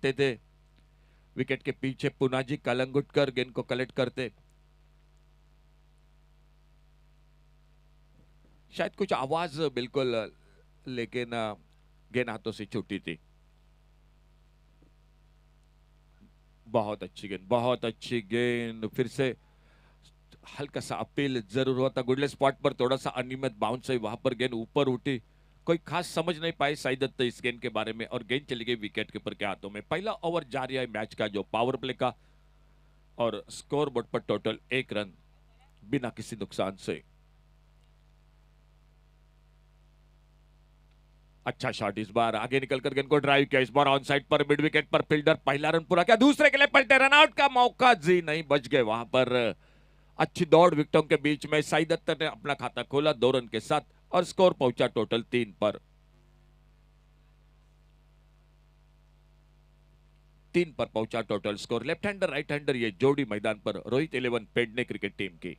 आते थे, विकेट के पीछे पुनाजी कलंगुटकर गेंद को कलेक्ट करते। शायद कुछ आवाज बिल्कुल, लेकिन गेंद हाथों से छूटी थी। बहुत अच्छी गेंद, बहुत अच्छी गेंद। फिर से हल्का सा अपील जरूर हुआ था। गुडले स्पॉट पर थोड़ा सा अनियमित बाउंस है, वहां पर गेंद ऊपर उठी। कोई खास समझ नहीं पाए साई दत्त इस गेंद के बारे में, और गेंद चली गई विकेट कीपर के हाथों में। पहला ओवर जारी है मैच का, जो पावर प्ले का, और स्कोर बोर्ड पर टोटल 1 रन बिना किसी नुकसान से। अच्छा शॉट, इस बार आगे निकलकर गेंद को ड्राइव किया। इस बार ऑन साइड पर मिड विकेट पर फील्डर पहला रन पूरा किया, दूसरे के लिए पलटे, रनआउट का मौका जी नहीं, बच गए वहां पर। अच्छी दौड़ विकेटों के बीच में साई दत्त ने अपना खाता खोला 2 रन के साथ, और स्कोर पहुंचा टोटल 3 पर। 3 पर पहुंचा total score. Left hander right hander ये जोड़ी मैदान पर रोहित 11 पेडने क्रिकेट टीम की।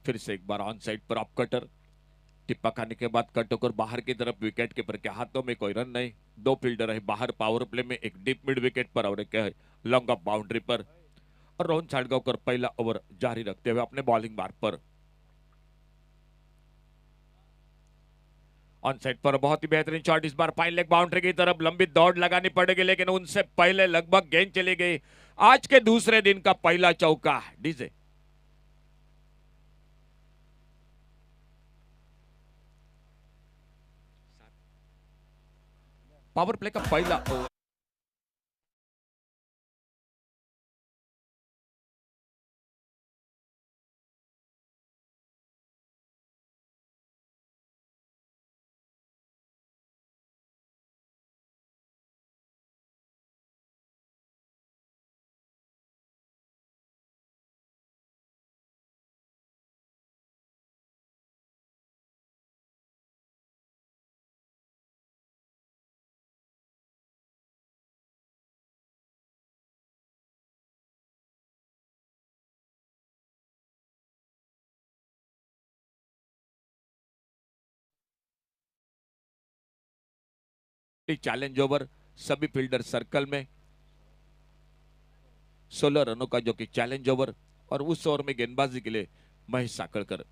फिर से एक बार ऑन साइड पर ऑफ कटर, टिप्पा खाने के बाद कट होकर बाहर की तरफ, विकेट कीपर के हाथों में कोई रन नहीं। 2 फील्डर है बाहर पावर प्ले में, एक डीप मिड विकेट पर और एक है लॉन्ग ऑफ बाउंड्री पर। और रोहन सालगांवकर पहला ओवर जारी रखते हुए अपने बॉलिंग मार्ग पर। ऑन साइड पर बहुत ही बेहतरीन शॉट, इस बार फाइन लेग बाउंड्री की तरफ लंबी दौड़ लगानी पड़ेगी, लेकिन उनसे पहले लगभग गेंद चली गई। आज के दूसरे दिन का पहला चौका डीजे। पावर प्ले का पहला ओवर। चैलेंज ओवर, सभी फील्डर सर्कल में। 16 रनों का जो कि चैलेंज ओवर, और उस ओवर में गेंदबाजी के लिए महेश साकड़कर।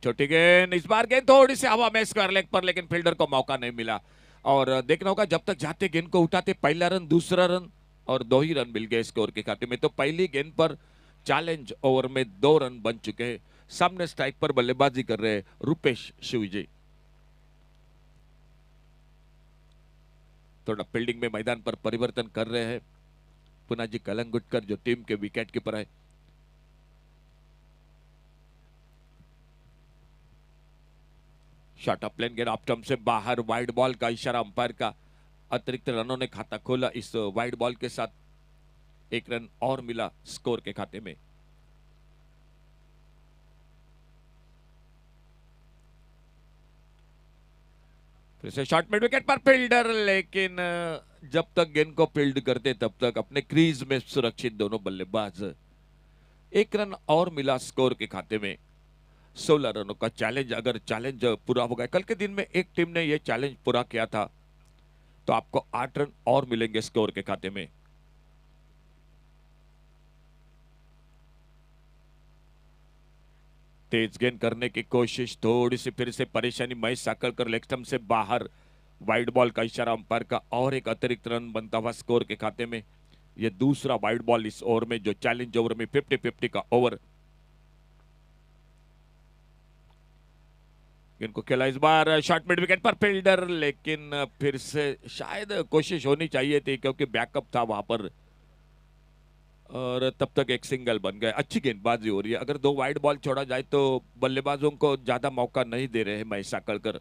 छोटी गेंद, इस बार गेंद थोड़ी सी हवा में स्क्वायर लेग पर, लेकिन फील्डर को मौका नहीं मिला। और देखना होगा जब तक जाते गेंद को उठाते, पहला रन, दूसरा रन, और 2 ही रन मिल गए स्कोर के खाते में। तो पहली गेंद पर चैलेंज ओवर में 2 रन बन चुके हैं। सामने स्ट्राइक पर बल्लेबाजी कर रहे हैं रूपेश शिवजी। थोड़ा फील्डिंग में मैदान पर परिवर्तन कर रहे हैं पुनाजी कलंगुटकर, जो टीम के विकेट कीपर है। शॉट ऑफ प्लेन गेंद ऑफ स्टंप से बाहर, वाइड बॉल का इशारा अंपायर का। अतिरिक्त रनों ने खाता खोला इस वाइड बॉल के साथ। 1 रन और मिला स्कोर के खाते में। फिर से शॉट मिड विकेट पर फील्डर, लेकिन जब तक गेंद को फील्ड करते तब तक अपने क्रीज में सुरक्षित दोनों बल्लेबाज। 1 रन और मिला स्कोर के खाते में। 16 रनों का चैलेंज, अगर चैलेंज पूरा हो गया, कल के दिन में एक टीम ने यह चैलेंज पूरा किया था, तो आपको 8 रन और मिलेंगे स्कोर के खाते में। तेज गेंद करने की कोशिश, थोड़ी सी फिर से परेशानी, महेश साकरकर लेग स्टंप से बाहर, वाइड बॉल का इशारा अंपायर का, और एक अतिरिक्त रन बनता हुआ स्कोर के खाते में। यह दूसरा वाइड बॉल इस ओवर में, जो चैलेंज ओवर में 50-50 का ओवर। इनको खेला इस बार शॉट मिड विकेट पर फील्डर, लेकिन फिर से शायद कोशिश होनी चाहिए थी, क्योंकि बैकअप था वहां पर, और तब तक एक सिंगल बन गए। अच्छी गेंदबाजी हो रही है। अगर 2 वाइड बॉल छोड़ा जाए तो बल्लेबाजों को ज्यादा मौका नहीं दे रहे हैं महेश साकरकर।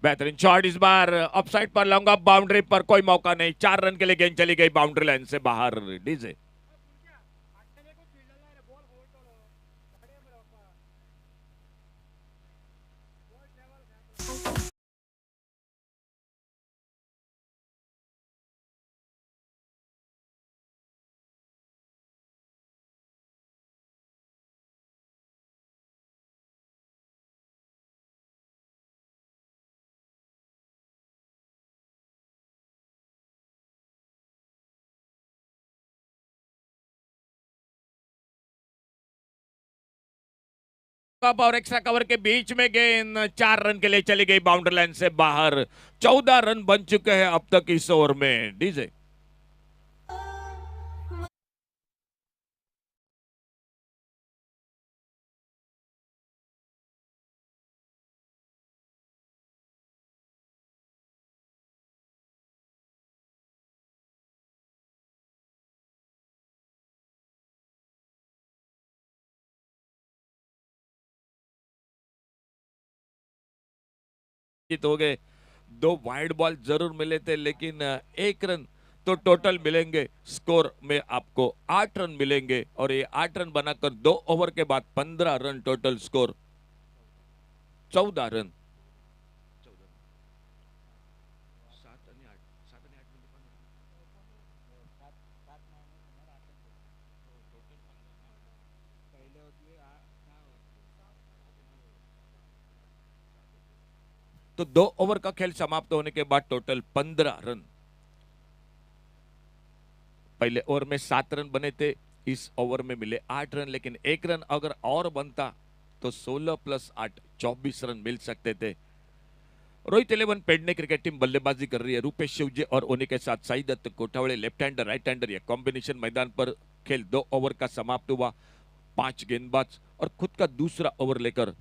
बेहतरीन शॉट, इस बार ऑफसाइड पर, लॉन्ग ऑफ बाउंड्री पर, कोई मौका नहीं। 4 रन के लिए गेंद चली गई बाउंड्री लाइन से बाहर डीजे। कप और एक्स्ट्रा कवर के बीच में गेंद 4 रन के लिए चली गई बाउंड्री लाइन से बाहर। 14 रन बन चुके हैं अब तक इस ओवर में। डीजे हो गए। 2 वाइड बॉल जरूर मिले थे, लेकिन 1 रन तो टोटल मिलेंगे। स्कोर में आपको 8 रन मिलेंगे और ये 8 रन बनाकर 2 ओवर के बाद 15 रन टोटल स्कोर। 14 रन। तो 2 ओवर का खेल समाप्त होने के बाद टोटल 15 रन। पहले ओवर में 7 रन बने थे, इस ओवर में मिले 8 रन, लेकिन 1 रन अगर और बनता तो 16 + 8 24 रन मिल सकते थे। रोहित 11 पेडने क्रिकेट टीम बल्लेबाजी कर रही है। रूपेश शिवजी और उन्हीं के साथ Sai Datt Kothawade left hander right hander ये कॉम्बिनेशन मैदान पर। खेल 2 ओवर का समाप्त हुआ। 5 गेंदबाज और खुद का दूसरा ओवर लेकर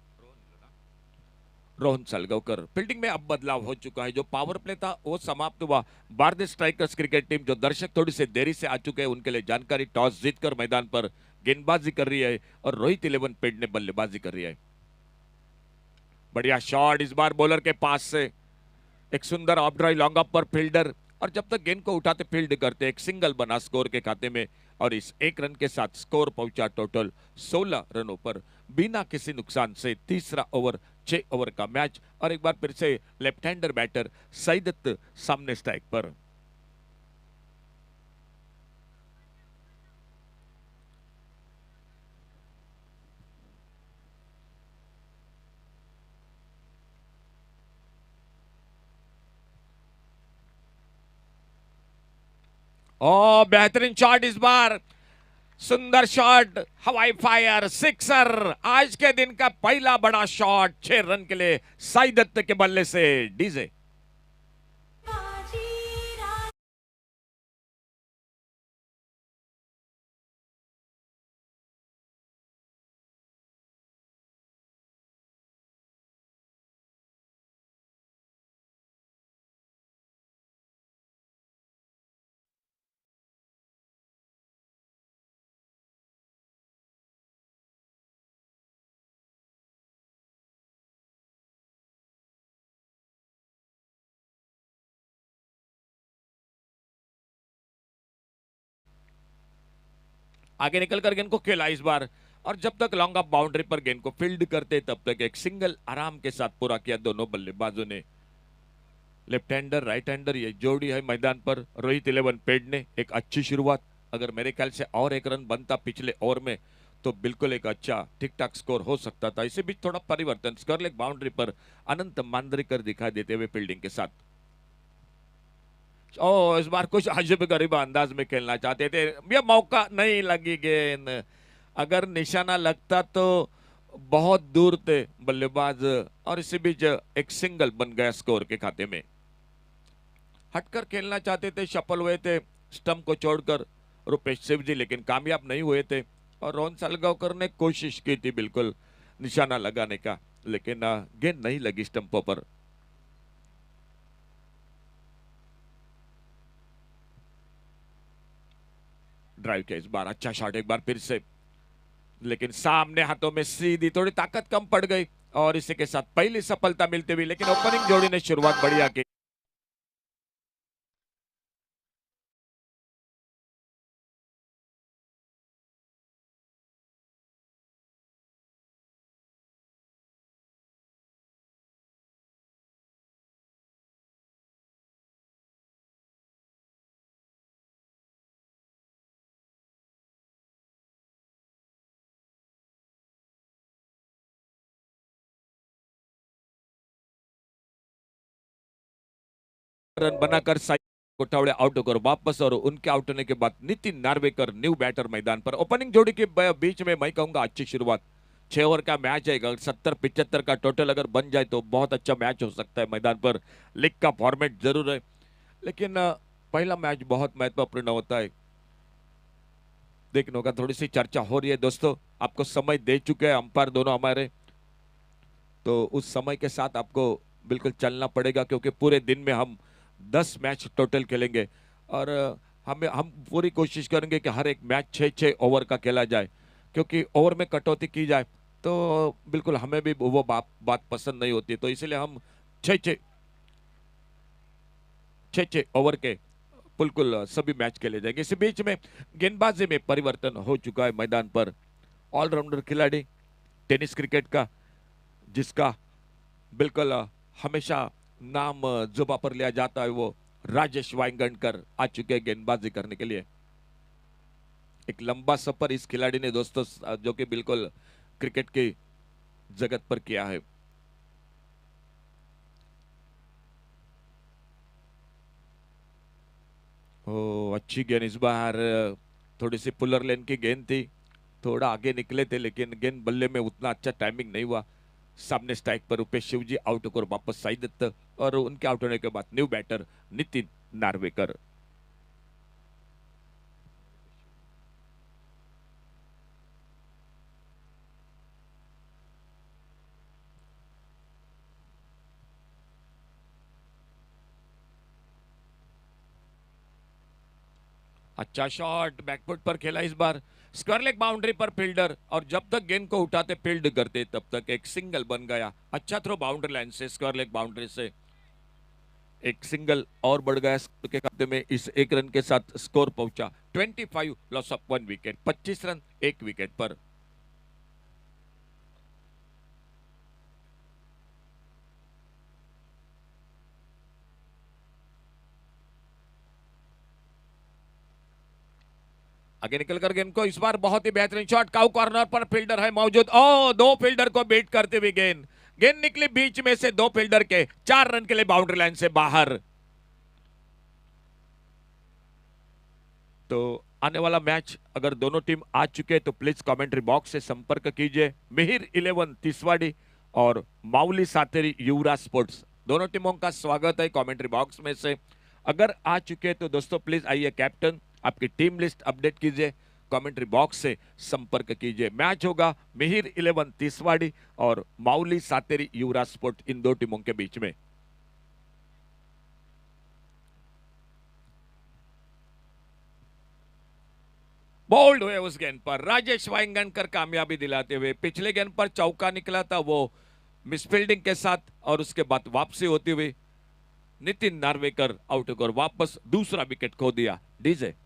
रोहन सालगावकर। फील्डिंग में अब बदलाव हो चुका है। जो पावर प्ले था वो समाप्त हुआ। भारतीय स्ट्राइकर्स क्रिकेट टीम, जो दर्शक थोड़ी सी देरी से आ चुके हैं उनके लिए जानकारी, टॉस जीतकर मैदान पर गेंदबाजी कर रही है और रोहित 11 पेड ने बल्लेबाजी कर रही है। बढ़िया शॉट इस बार बॉलर के पास से। एक सुंदर of drive long up per fielder, और जब तक गेंद को उठाते फील्ड करते एक सिंगल बना स्कोर के खाते में, और इस 1 रन के साथ स्कोर पहुंचा टोटल 16 रनों पर बिना किसी नुकसान से। तीसरा ओवर 6 ओवर का मैच, और एक बार फिर से लेफ्ट हैंडर बैटर सईदत्त सामने स्ट्राइक पर। ओ बेहतरीन शॉट इस बार, सुंदर शॉट, हवाई फायर, सिक्सर। आज के दिन का पहला बड़ा शॉट 6 रन के लिए साई दत्त के बल्ले से। डीजे आगे निकलकर गेंद को खेला इस बार, और जब तक लॉन्ग ऑफ बाउंड्री पर गेंद को फील्ड करते तब तक एक सिंगल आराम के साथ पूरा किया दोनों बल्लेबाजों ने। लेफ्ट हैंडर राइट हैंडर ये जोड़ी है मैदान पर। रोहित 11 पेड ने एक अच्छी शुरुआत, अगर मेरे ख्याल से और 1 रन बनता पिछले ओवर में तो बिल्कुल एक अच्छा ठीक ठाक स्कोर हो सकता था। इसे भी थोड़ा परिवर्तन, स्कोर लेग बाउंड्री पर अनंत मांद्रेकर दिखाई देते हुए फील्डिंग के साथ। ओ इस बार कुछ अजीब गरीब अंदाज में खेलना चाहते थे, ये मौका नहीं लगी गेंद। अगर निशाना लगता तो बहुत दूर थे बल्लेबाज, और इसी बीच एक सिंगल बन गया स्कोर के खाते में। हटकर खेलना चाहते थे, सफल हुए थे स्टंप को छोड़कर रुपेश शिव जी, लेकिन कामयाब नहीं हुए थे। और रोहन सालगावकर ने कोशिश की थी बिल्कुल निशाना लगाने का, लेकिन गेंद नहीं लगी स्टंपों पर। ड्राइव किया इस बार, अच्छा शॉट एक बार फिर से, लेकिन सामने हाथों में सीधी, थोड़ी ताकत कम पड़ गई, और इसी के साथ पहली सफलता मिलती हुई। लेकिन ओपनिंग जोड़ी ने शुरुआत बढ़िया की। रन बनाकर साई कोठावड़े आउट होकर वापस, और उनके आउट होने के बाद नितिन नार्वेकर न्यू बैटर मैदान पर। ओपनिंग जोड़ी के बीच में मैं कहूंगा अच्छी शुरुआत। 6 ओवर का मैच है, अगर 70-75 का टोटल अगर बन जाए तो बहुत अच्छा मैच हो सकता है मैदान पर। लीग का फॉर्मेट जरूर है, लेकिन पहला मैच बहुत महत्वपूर्ण होता है। देखने होगा, थोड़ी सी चर्चा हो रही है दोस्तों, आपको समय दे चुके हैं अंपायर दोनों हमारे, तो उस समय के साथ आपको बिल्कुल चलना पड़ेगा, क्योंकि पूरे दिन में हम 10 मैच टोटल खेलेंगे और हम पूरी कोशिश करेंगे कि हर एक मैच 6-6 ओवर का खेला जाए, क्योंकि ओवर में कटौती की जाए तो बिल्कुल हमें भी वो बात पसंद नहीं होती, तो इसलिए हम 6-6 ओवर के बिल्कुल सभी मैच खेले जाएंगे। इसी बीच में गेंदबाजी में परिवर्तन हो चुका है मैदान पर। ऑलराउंडर खिलाड़ी टेनिस क्रिकेट का, जिसका बिल्कुल हमेशा नाम जुबा पर लिया जाता है, वो राजेश वांगणकर आ चुके हैं गेंदबाजी करने के लिए। एक लंबा सफर इस खिलाड़ी ने दोस्तों, जो कि बिल्कुल क्रिकेट की जगत पर किया है। ओ, अच्छी गेंद इस बार, थोड़ी सी पुलर लेन की गेंद थी, थोड़ा आगे निकले थे, लेकिन गेंद बल्ले में उतना अच्छा टाइमिंग नहीं हुआ। सामने स्ट्राइक पर रुपेश शिवजी आउट होकर वापस साई दत्त, और उनके आउट होने के बाद न्यू बैटर नितिन नार्वेकर। अच्छा शॉट बैकफुट पर खेला इस बार, स्क्वायर लेग बाउंड्री पर फील्डर, और जब तक गेंद को उठाते फील्ड करते तब तक एक सिंगल बन गया। अच्छा थ्रो बाउंड्री लाइन से, स्क्वायर लेग बाउंड्री से एक सिंगल और बढ़ गया स्कोर के खाते में। इस एक रन के साथ स्कोर पहुंचा 25, लॉस ऑफ 1 विकेट, 25 रन एक विकेट पर। आगे निकलकर गेंद को, इस बार बहुत ही बेहतरीन शॉट, काउ कॉर्नर पर फील्डर है मौजूद, ओ दो फील्डर को बीट करते हुए गेंद, गेंद निकली बीच में से दो फील्डर के, 4 रन के लिए बाउंड्री लाइन से बाहर। तो आने वाला मैच अगर दोनों टीम आ चुके हैं तो प्लीज कमेंट्री बॉक्स से संपर्क कीजिए। मिहिर 11 तिसवाड़ी और माउली सातेरी युवराज स्पोर्ट्स, दोनों टीमों का स्वागत है कमेंट्री बॉक्स में से। अगर आ चुके हैं तो दोस्तों प्लीज आइए, कैप्टन आपकी टीम लिस्ट अपडेट कीजिए, कमेंट्री बॉक्स से संपर्क कीजिए। मैच होगा मिहिर 11 तिसवाड़ी और माउली सातेरी युवराज स्पोर्ट्स, इन दो टीमों के बीच में। बोल्ड हुए उस गेंद पर राजेश वांगणकर, कामयाबी दिलाते हुए। पिछले गेंद पर चौका निकला था वो मिसफील्डिंग के साथ, और उसके बाद वापसी होती हुई नितिन नार्वेकर आउट होकर वापस दूसरा विकेट खो दिया। डीजे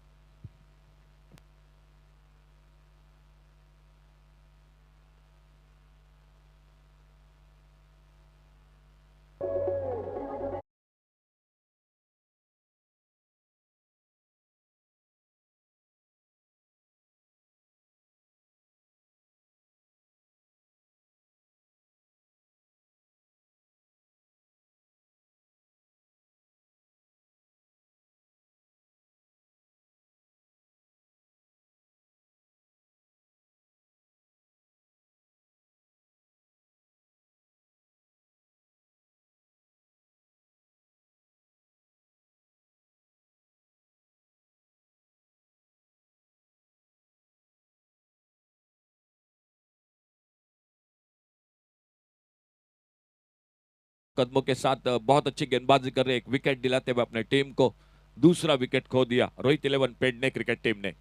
कदमों के साथ बहुत अच्छी गेंदबाजी कर रहे, एक विकेट दिलाते हुए अपने टीम को, दूसरा विकेट खो दिया रोहित 11 पेडने क्रिकेट टीम ने।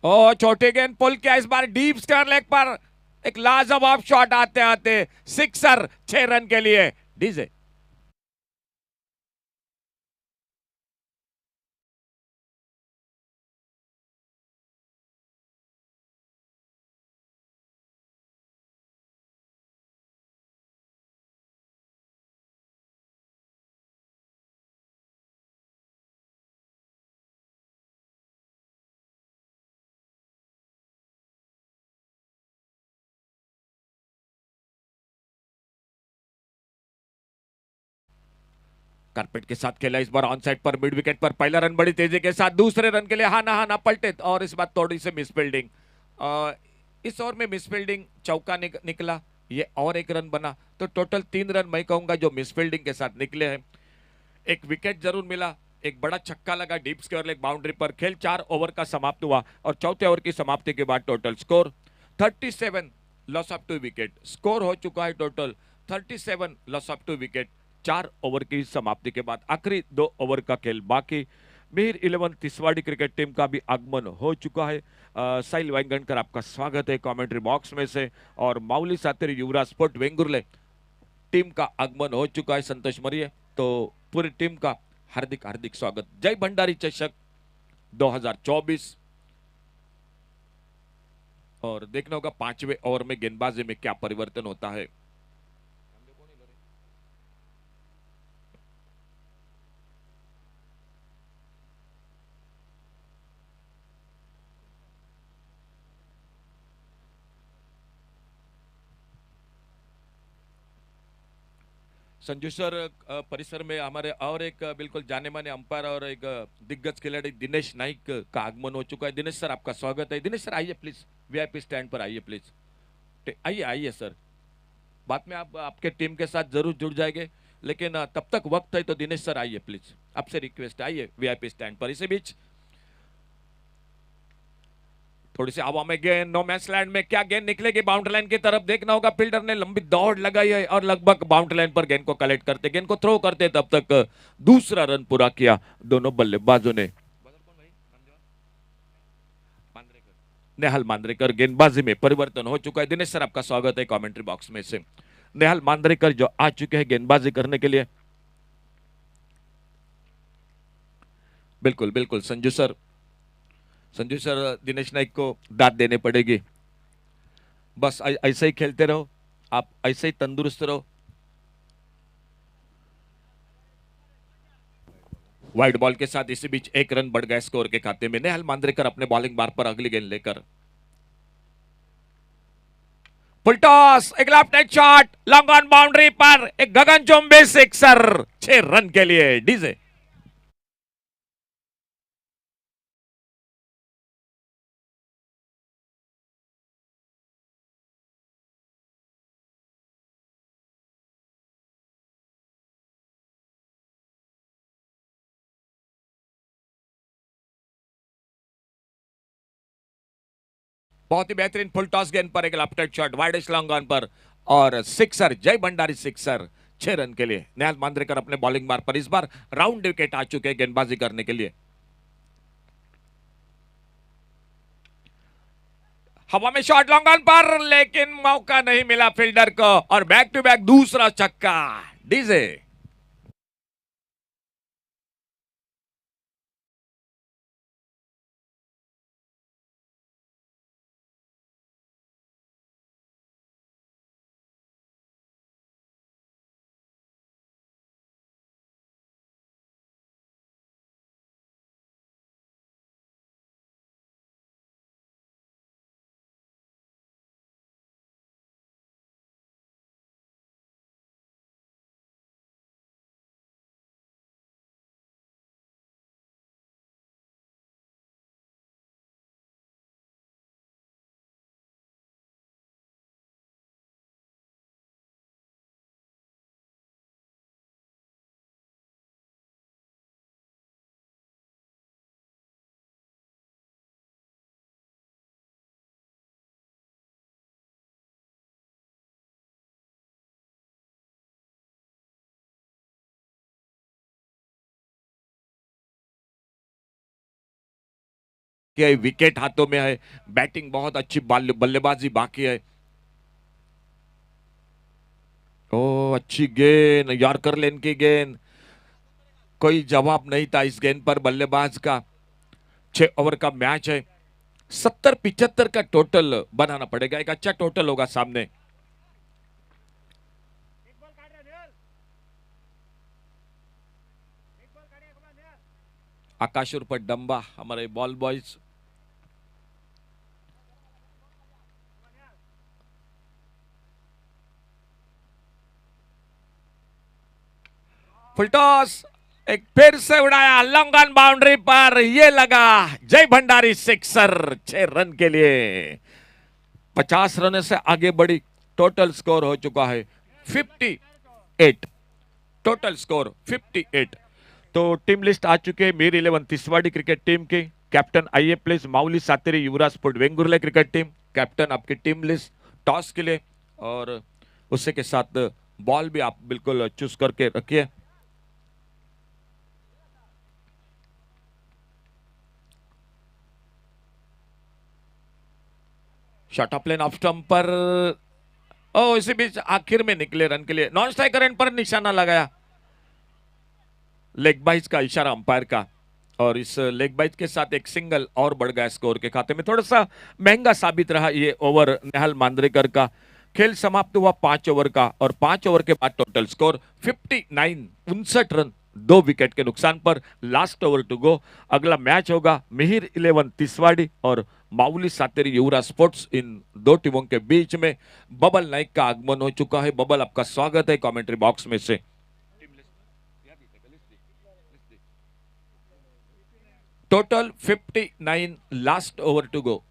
ओ छोटे गेंद पुल किया इस बार डीप स्क्वायर लेग पर, एक लाजवाब शॉट आते आते सिक्सर, 6 रन के लिए। डीजे कारपेट के साथ खेला इस बार ऑन साइड पर मिड विकेट पर पहला रन बड़ी तेजी के साथ दूसरे रन के लिए हाना हाना पलटे और इस बार थोड़ी सी मिस फील्डिंग। इस ओवर में मिस फील्डिंग चौका निकला, ये और एक रन बना, तो टोटल 3 रन मैं कहूंगा जो मिस फील्डिंग के साथ निकले हैं। एक विकेट जरूर मिला, एक बड़ा छक्का लगा डीप स्क्वायर लेग बाउंड्री पर। खेल 4 ओवर का समाप्त हुआ और चौथे ओवर की समाप्ति के बाद total score 37 loss of 2 wicket. Score हो चुका है total 37 loss of 2 wicket 4 over की समाप्ति के बाद। आखिरी 2 ओवर का खेल बाकी। मिहिर 11 तिसवाड़ी क्रिकेट टीम का भी आगमन हो चुका है। साहिल वांगणकर आपका स्वागत है कमेंट्री बॉक्स में से, और माउली सातेरी युवराज स्पोर्ट वेंगुर्ले टीम का आगमन हो चुका है। संतोष मरिए, तो पूरी टीम का हार्दिक हार्दिक स्वागत। जय भंडारी चषक 2024, और देखना होगा 5वें ओवर में गेंदबाजी में क्या परिवर्तन होता है। संजू सर, परिसर में हमारे और एक बिल्कुल जाने माने अंपायर और एक दिग्गज खिलाड़ी दिनेश नाइक का आगमन हो चुका है। दिनेश सर आपका स्वागत है। दिनेश सर आइए प्लीज, वीआईपी स्टैंड पर आइए प्लीज। आइए आइए सर, बाद में आप आपके टीम के साथ जरूर जुड़ जाएंगे, लेकिन तब तक वक्त है तो दिनेश सर आइए प्लीज, आपसे रिक्वेस्ट, आइए वीआईपी स्टैंड पर। इसी बीच थोड़ी सी हवा में गेंद, नो मैच लैंड में क्या गेंद निकलेगी बाउंड्री लाइन की तरफ। देखना होगा, फील्डर ने लंबी दौड़ लगाई है और लगभग बाउंड्री लाइन पर गेंद को कलेक्ट करते, गेंद को थ्रो करते तब तक दूसरा रन पूरा किया दोनों बल्लेबाजों ने। नेहाल मांद्रेकर, गेंदबाजी में परिवर्तन हो चुका है। दिनेश सर आपका स्वागत है कमेंट्री बॉक्स में से। नेहाल मांद्रेकर जो आ चुके हैं गेंदबाजी करने के लिए। बिल्कुल बिल्कुल संजू सर, संजू सर दिनेश नाइक को दाद देने पड़ेगी। बस ऐसे ही खेलते रहो, आप ऐसे ही तंदुरुस्त रहो। वाइड बॉल के साथ इसी बीच 1 रन बढ़ गया स्कोर के खाते में। नेहाल मांद्रेकर अपने बॉलिंग बार पर अगली गेंद लेकर। फुल टॉस, एक left hand shot long on boundary पर, एक गगनचुंबी सिक्सर 6 रन के लिए डीजे। बहुत ही बेहतरीन फुल टॉस गेंद पर एक left hand shot wide long on पर, और sixer, Jai Bhandari sixer 6 run के लिए। नेहाल मांद्रेकर अपने बॉलिंग बार पर इस बार राउंड विकेट आ चुके हैं गेंदबाजी करने के लिए। हवा में शॉट लॉन्ग ऑन पर, लेकिन मौका नहीं मिला फील्डर को, और बैक टू बैक दूसरा छक्का डीजे। विकेट हाथों में है, बैटिंग बहुत अच्छी, बल्लेबाजी बाकी है। ओ अच्छी गेंद, यॉर्कर लेन की गेंद, कोई जवाब नहीं था इस गेंद पर बल्लेबाज का। 6 ओवर का मैच है, 70-75 का टोटल बनाना पड़ेगा, एक अच्छा टोटल होगा सामने। आकाश उर्फ डंबा, हमारे बॉल बॉयज। फुलटॉस एक फिर से उड़ाया, लॉन्ग ऑन बाउंड्री पर, ये लगा जय भंडारी सिक्सर 6 रन के लिए। 50 रन से आगे बढ़ी। टोटल स्कोर हो चुका है 58। Total score 58। तो टीम लिस्ट आ चुके हैं। मीर 11 तिसवाड़ी क्रिकेट टीम के कैप्टन आइए please. Mauli Sateri Yuvraj sport Vengurle cricket team captain आपकी टीम लिस्ट टॉस के लिए, और उसी के साथ बॉल भी आप बिल्कुल चूज करके रखिए। शॉट ऑफ लेन ऑफ स्टंप पर, ओ इसी बीच आखिर में निकले रन के लिए। नॉन स्ट्राइकर एंड पर निशाना लगाया। लेग बाइज का इशारा अंपायर का, और इस लेग बाइज के साथ एक सिंगल और बढ़ गया स्कोर के खाते में। थोड़ा सा महंगा साबित रहा ये ओवर नेहाल मांद्रेकर का। खेल समाप्त हुआ 5 ओवर का, और 5 ओवर के बाद टोटल स्कोर 59, 59 रन 2 विकेट के नुकसान पर। Last over to go. अगला मैच होगा मिहिर 11 तिसवाड़ी और माउली सातेरी युवराज स्पोर्ट्स, इन दो टीमों के बीच में। बबल नाइक का आगमन हो चुका है। बबल आपका स्वागत है कमेंट्री बॉक्स में से। Total 59, last over to go.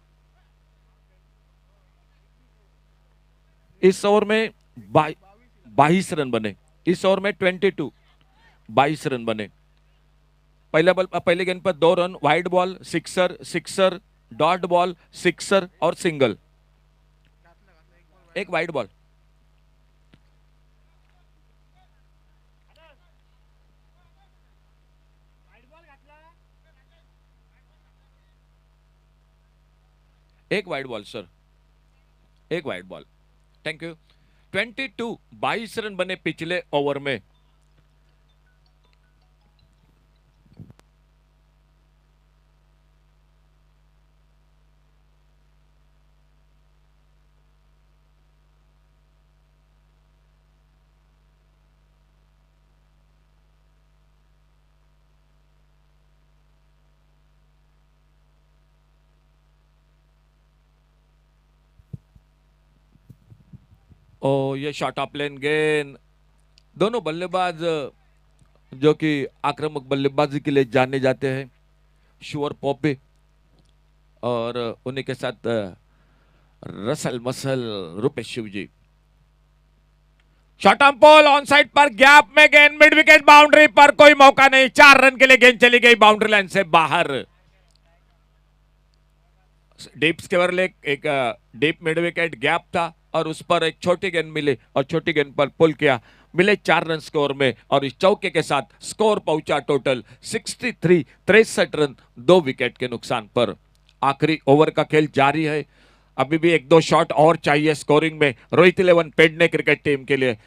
इस ओवर में 22 रन बने। इस ओवर में 22, 22 रन बने। पहले गेंद पर 2 run, wide ball, sixer, sixer, dot ball, sixer और सिंगल। एक वाइड बॉल। एक वाइड बॉल सर, एक wide ball. Thank you. 22, 22 run बने पिछले ओवर में। ओ ये शॉट ऑफ लेन गेंद। दोनों बल्लेबाज जो कि आक्रामक बल्लेबाजी के लिए जाने जाते हैं, शुअर पॉपे और उन्हीं के साथ Russell muscle Rupesh Shivji. Shot on pole, on side पर, गैप में गेंद, मिड विकेट बाउंड्री पर, कोई मौका नहीं। 4 रन के लिए गेंद चली गई बाउंड्री लाइन से बाहर। डीप स्केवर एक डीप मिड विकेट गैप था, और उस पर एक छोटी गेंद मिली, और छोटी गेंद पर पुल किया, मिले 4 रन स्कोर में। और इस चौके के साथ स्कोर पहुंचा टोटल 63, 63 रन 2 विकेट के नुकसान पर। आखिरी ओवर का खेल जारी है। अभी भी 1-2 शॉट और चाहिए स्कोरिंग में रोहित 11 पेडने क्रिकेट टीम के लिए।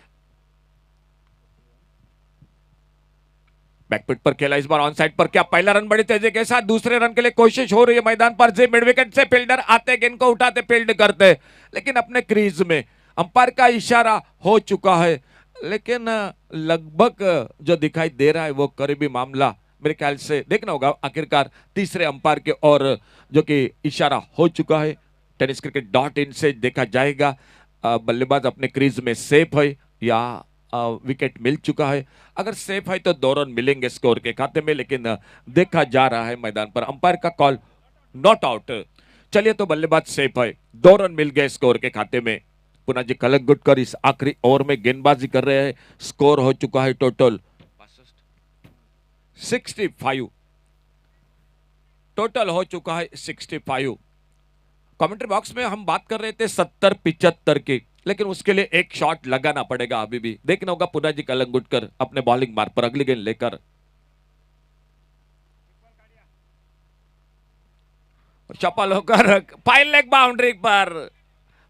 बैकपिट पर खेला इस बार, ऑन साइड पर, क्या पहला रन बड़ी तेजी के साथ, दूसरे रन के लिए कोशिश हो रही है मैदान पर। जे मिड विकेट से फील्डर आते, गेंद को उठाते, फील्ड करते, लेकिन अपने क्रीज में। अंपायर का इशारा हो चुका है, लेकिन लगभग जो दिखाई दे रहा है वो करीबी मामला मेरे ख्याल से देखना होगा। आखिरकार तीसरे अंपायर के और जो कि इशारा हो चुका है। टेनिस क्रिकेट .in से देखा जाएगा बल्लेबाज अपने क्रीज में सेफ है या विकेट मिल चुका है। अगर सेफ है तो 2 रन मिलेंगे स्कोर के खाते में, लेकिन देखा जा रहा है मैदान पर अंपायर का कॉल नॉट आउट। चलिए तो बल्लेबाज सेफ है, 2 रन मिल गए स्कोर के खाते में। पुना जी कलंगुटकर इस आखिरी ओवर में गेंदबाजी कर रहे हैं। स्कोर हो चुका है टोटल 65। टोटल हो चुका है 65। कमेंट्री बॉक्स में हम बात कर रहे थे 70-75 की, लेकिन उसके लिए एक शॉट लगाना पड़ेगा। अभी भी देखना होगा पुना जी कलंगुटकर अपने बॉलिंग मार्ग पर अगली गेंद लेकर। चपल होकर फाइन लेग बाउंड्री पर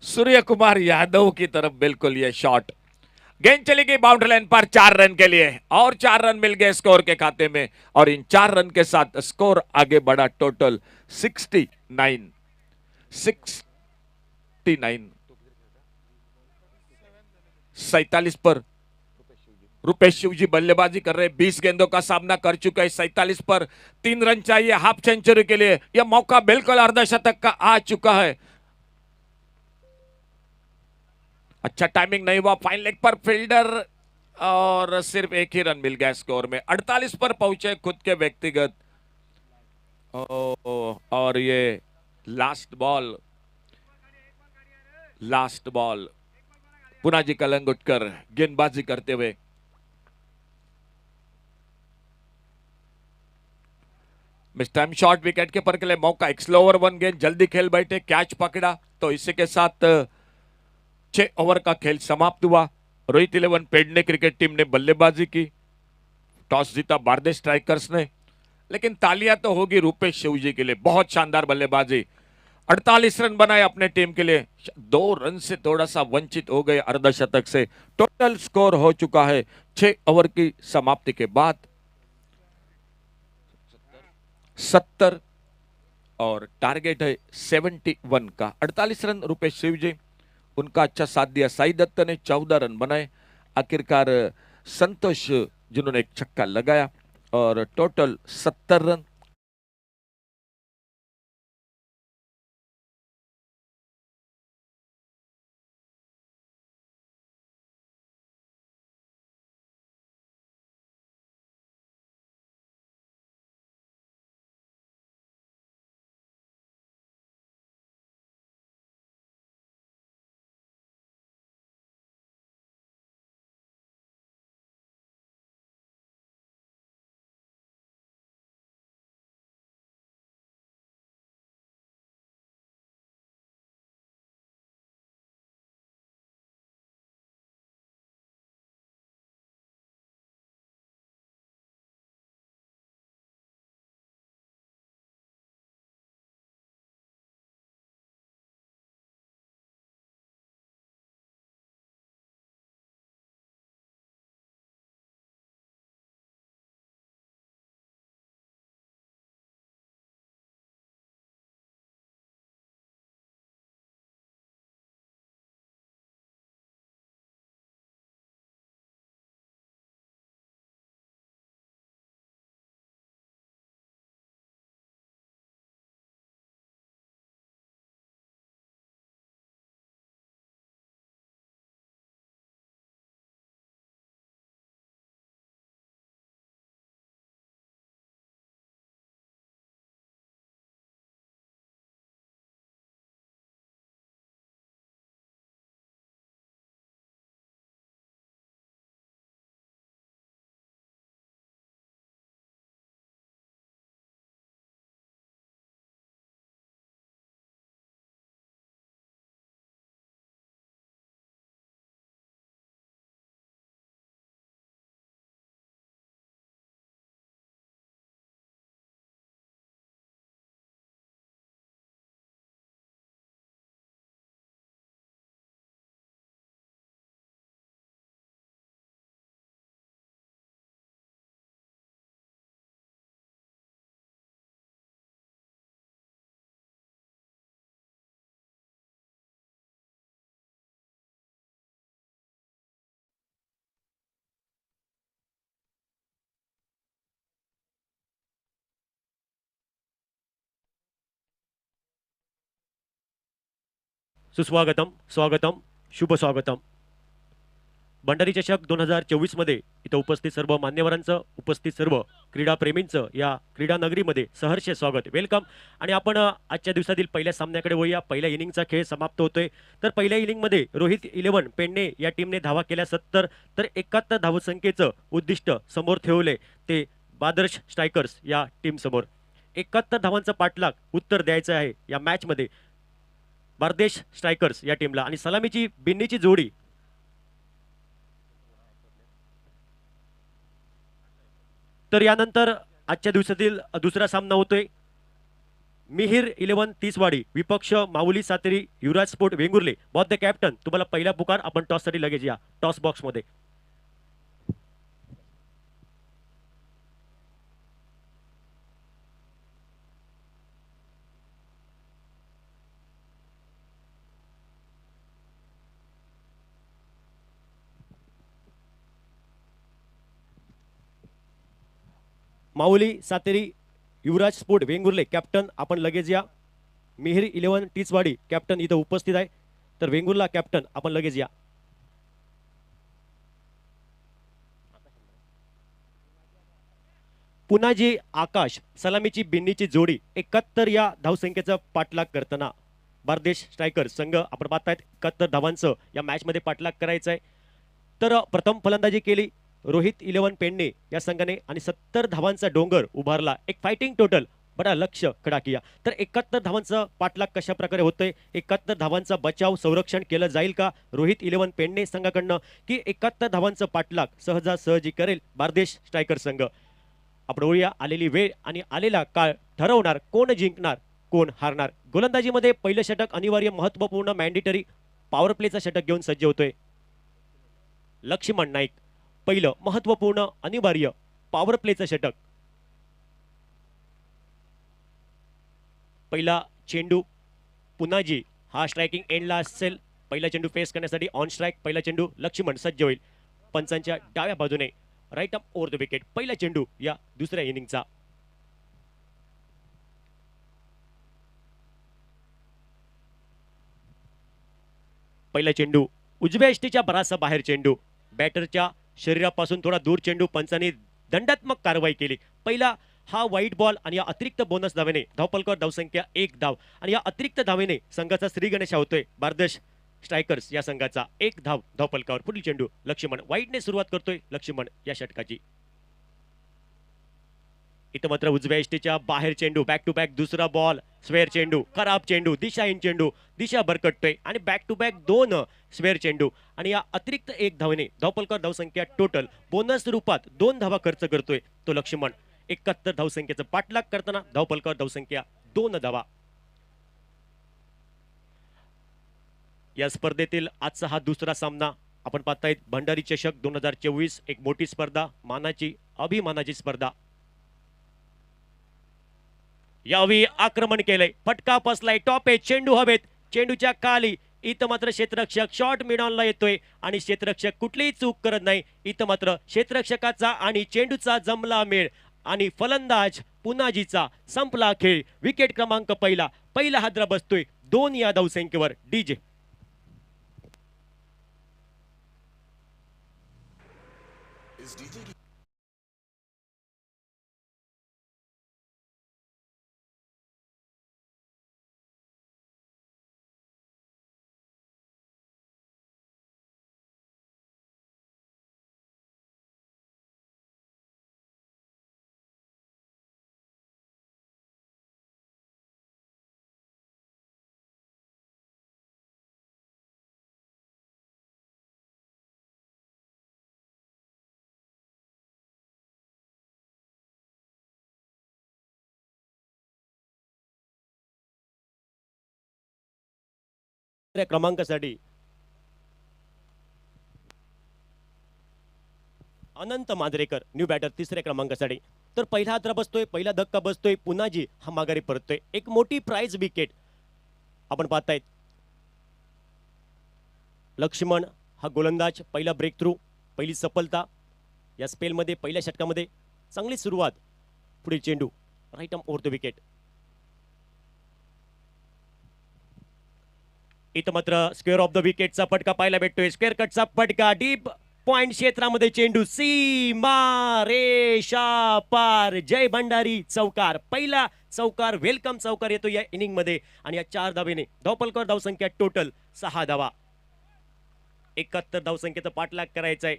सूर्य कुमार यादव की तरफ बिल्कुल ये शॉट। गेंद चली गई बाउंड्री लाइन पर 4 रन के लिए, और 4 रन मिल गए स्कोर के खाते में। और इन 4 रन के साथ स्कोर आगे बढ़ा टोटल 69, 47 पर। रुपेश शिवजी बल्लेबाजी कर रहे, 20 गेंदों का सामना कर चुका है। 47 पर 3 रन चाहिए हाफ सेंचुरी के लिए। यह मौका बिल्कुल अर्धशतक का आ चुका है। अच्छा टाइमिंग नहीं हुआ, फाइन लेग पर फील्डर और सिर्फ एक ही रन मिल गया स्कोर में। 48 पर पहुंचे खुद के व्यक्तिगत। और ये लास्ट बॉल पुनाजी कलंगुटकर गेंदबाजी करते हुए। Mistime shot wicket keeper के लिए मौका। एक स्लो ओवर 1 गेंद जल्दी खेल बैठे, कैच पकड़ा तो इसी के साथ 6 ओवर का खेल समाप्त हुआ। रोहित 11 पेडने क्रिकेट टीम ने बल्लेबाजी की। टॉस जीता बारदेश स्ट्राइकर्स ने, लेकिन तालियां तो होगी रूपेश शिवजी के लिए। बहुत शानदार बल्लेबाजी। 48 रन बनाए अपने टीम के लिए। 2 रन से थोड़ा सा वंचित हो गए अर्धशतक से। टोटल स्कोर हो चुका है 6 ओवर की समाप्ति के बाद 70 और टारगेट है 71 का। 48 रन रुपेश शिवजी, उनका अच्छा साथ दिया। साई दत्त ने 14 रन बनाए। आखिरकार संतोष जिन्होंने एक छक्का लगाया और टोटल 70 रन। सुस्वागतम, स्वागतम, शुभ स्वागतम. भंडारी चषक 2024 मध्ये इथं उपस्थित सर्व मान्यवरांचं, उपस्थित सर्व क्रीडाप्रेमींचं या क्रीडा नगरीमध्ये सहर्ष स्वागत, वेलकम. आणि आपण आजच्या दिवसातील पहिल्या सामन्याकडे वळूया. पहिल्या इनिंगचा खेळ समाप्त होतोय. तर पहिल्या इनिंगमध्ये रोहित 11 पेडणे या टीमने धावा केल्या 70, तर 71 धावसंख्येचं उद्दिष्ट समोर ठेवले ते बादर्श स्ट्रायकर्स या टीम समोर. 71 धावांचा पाठलाग उत्तर द्यायचं आहे या मॅचमध्ये बारदेश स्ट्रायकर्स या टीमला. आणि सलामीची बिन्नीची जोडी तर यानंतर आजच्या दिवसातील दुसरा सामना होतोय मिहिर 11 तीसवाडी विपक्ष Mauli Sateri Yuvraj sport Vengurle. But the captain, तुम्हाला पहिला पुकार. आपण टॉस साठी लगेच या टॉस बॉक्स मध्ये. माऊली सातेरी युवराज स्पोर्ट वेंगुर्ले कॅप्टन, आपण लगेच या. मिहिर 11 टीचवाडी कॅप्टन इथं उपस्थित आहे. तर वेंगुर्ला कॅप्टन, आपण लगेच या. पुनाजी आकाश सलामीची बिन्नीची जोडी 71 या धावसंख्येचा पाठलाग करताना बारदेश स्ट्रायकर संघ आपण पाहतायत 71 धावांचं या मॅच मध्ये पाठलाग करायचा आहे. तर प्रथम फलंदाजी केली रोहित 11 पेडणे या संघाने आणि 70 धावांचा डोंगर उभारला. एक फायटिंग टोटल बडा लक्ष खडा किया. तर 71 धावांचा पाठलाग कशा प्रकारे होतोय, 71 धावांचा बचाव संरक्षण केलं जाईल का रोहित 11 पेडणे संघाकडनं, की 71 धावांचा पाठलाग सहजासहजी करेल बारदेश स्ट्रायकर संघ. आपण बघूया आलेली वेळ आणि आलेला काळ ठरवणार कोण जिंकणार कोण हारणार. गोलंदाजीमध्ये पहिलं षटक अनिवार्य महत्वपूर्ण मॅन्डेटरी पॉवर प्लेचा षटक घेऊन सज्ज होतोय लक्ष्मण नाईक. पहिलं महत्वपूर्ण अनिवार्य पॉवर प्लेचं षटक. पहिला चेंडू पुनाजी हा स्ट्रायकिंग एंडला असेल. पहिला चेंडू फेस करण्यासाठी ऑन स्ट्राईक पहिला चेंडू लक्ष्मण सज्ज होईल पंचांच्या डाव्या बाजूने right up over the wicket. पहिला चेंडू या दुसऱ्या इनिंगचा. पहिला चेंडू उजव्या यष्टीच्या बराचसा बाहेर चेंडू बॅटरच्या शरीरापासून थोडा दूर चेंडू पंचांनी दंडात्मक कारवाई केली. पहिला हा वाईट बॉल आणि या अतिरिक्त बोनस धावेने धावपलकर धावसंख्या 1 धाव आणि या अतिरिक्त धावेने संघाचा श्री गणेश होतोय बारदेश स्ट्रायकर्स या संघाचा 1 धाव धावपलकावर. पुढील चेंडू लक्ष्मण वाईटने सुरुवात करतोय लक्ष्मण या षटकाची. इथं मात्र उजव्या यष्टीच्या बाहेर चेंडू बॅक टू बॅक दुसरा बॉल स्वेअर चेंडू खराब चेंडू दिशाहीन चेंडू दिशा भरकटतोय आणि बॅक टू बॅक 2 स्वेअर चेंडू आणि या अतिरिक्त 1 धावेने धावपलकर धावसंख्या टोटल बोनस रूपात 2 धावा खर्च करतोय तो लक्ष्मण. 71 धावसंख्येचा पाठलाग करताना धावपलकर धावसंख्या 2 धावा. या स्पर्धेतील आजचा हा दुसरा सामना आपण पाहतायत भंडारी चषक 2024 एक मोठी स्पर्धा मानाची अभिमानाची स्पर्धा. यावेळी आक्रमण केलंय फटका बसलाय टॉप आहे चेंडू हवेत चेंडूच्या खाली. इथं मात्र क्षेत्ररक्षक शॉर्ट मिडॉनला येतोय आणि क्षेत्ररक्षक कुठलीही चूक करत नाही. इथं मात्र क्षेत्ररक्षकाचा आणि चेंडूचा जमला मेळ आणि फलंदाज पुनाजीचा संपला खेळ. विकेट क्रमांक पहिला हादरा बसतोय 2 या धावसंख्येवर. डीजे क्रमांकासाठी अनंत मांजरेकर न्यू बॅटर तिसऱ्या क्रमांकासाठी. तर पहिला हादरा बसतोय पहिला धक्का बसतोय पुनाजी हा माघारी परततोय. एक मोठी प्राइज विकेट आपण पाहतायत. लक्ष्मण हा गोलंदाज पहिला ब्रेक थ्रू पहिली सफलता या स्पेलमध्ये पहिल्या षटकामध्ये चांगली सुरुवात. पुढील चेंडू right arm over the wicket. इथं मात्र स्क्वेअर ऑफ द विकेटचा फटका पाहायला भेटतोय. स्क्वेअर कटचा फटका डीप पॉइंट क्षेत्रामध्ये चेंडू सीमा रेषा पार. जय भंडारी चौकार पहिला चौकार वेलकम चौकार येतो या इनिंग मध्ये आणि या 4 धावेने धावपलकर धावसंख्या टोटल 6 धावा. 71 धावसंख्येचा पाठलाग करायचा आहे.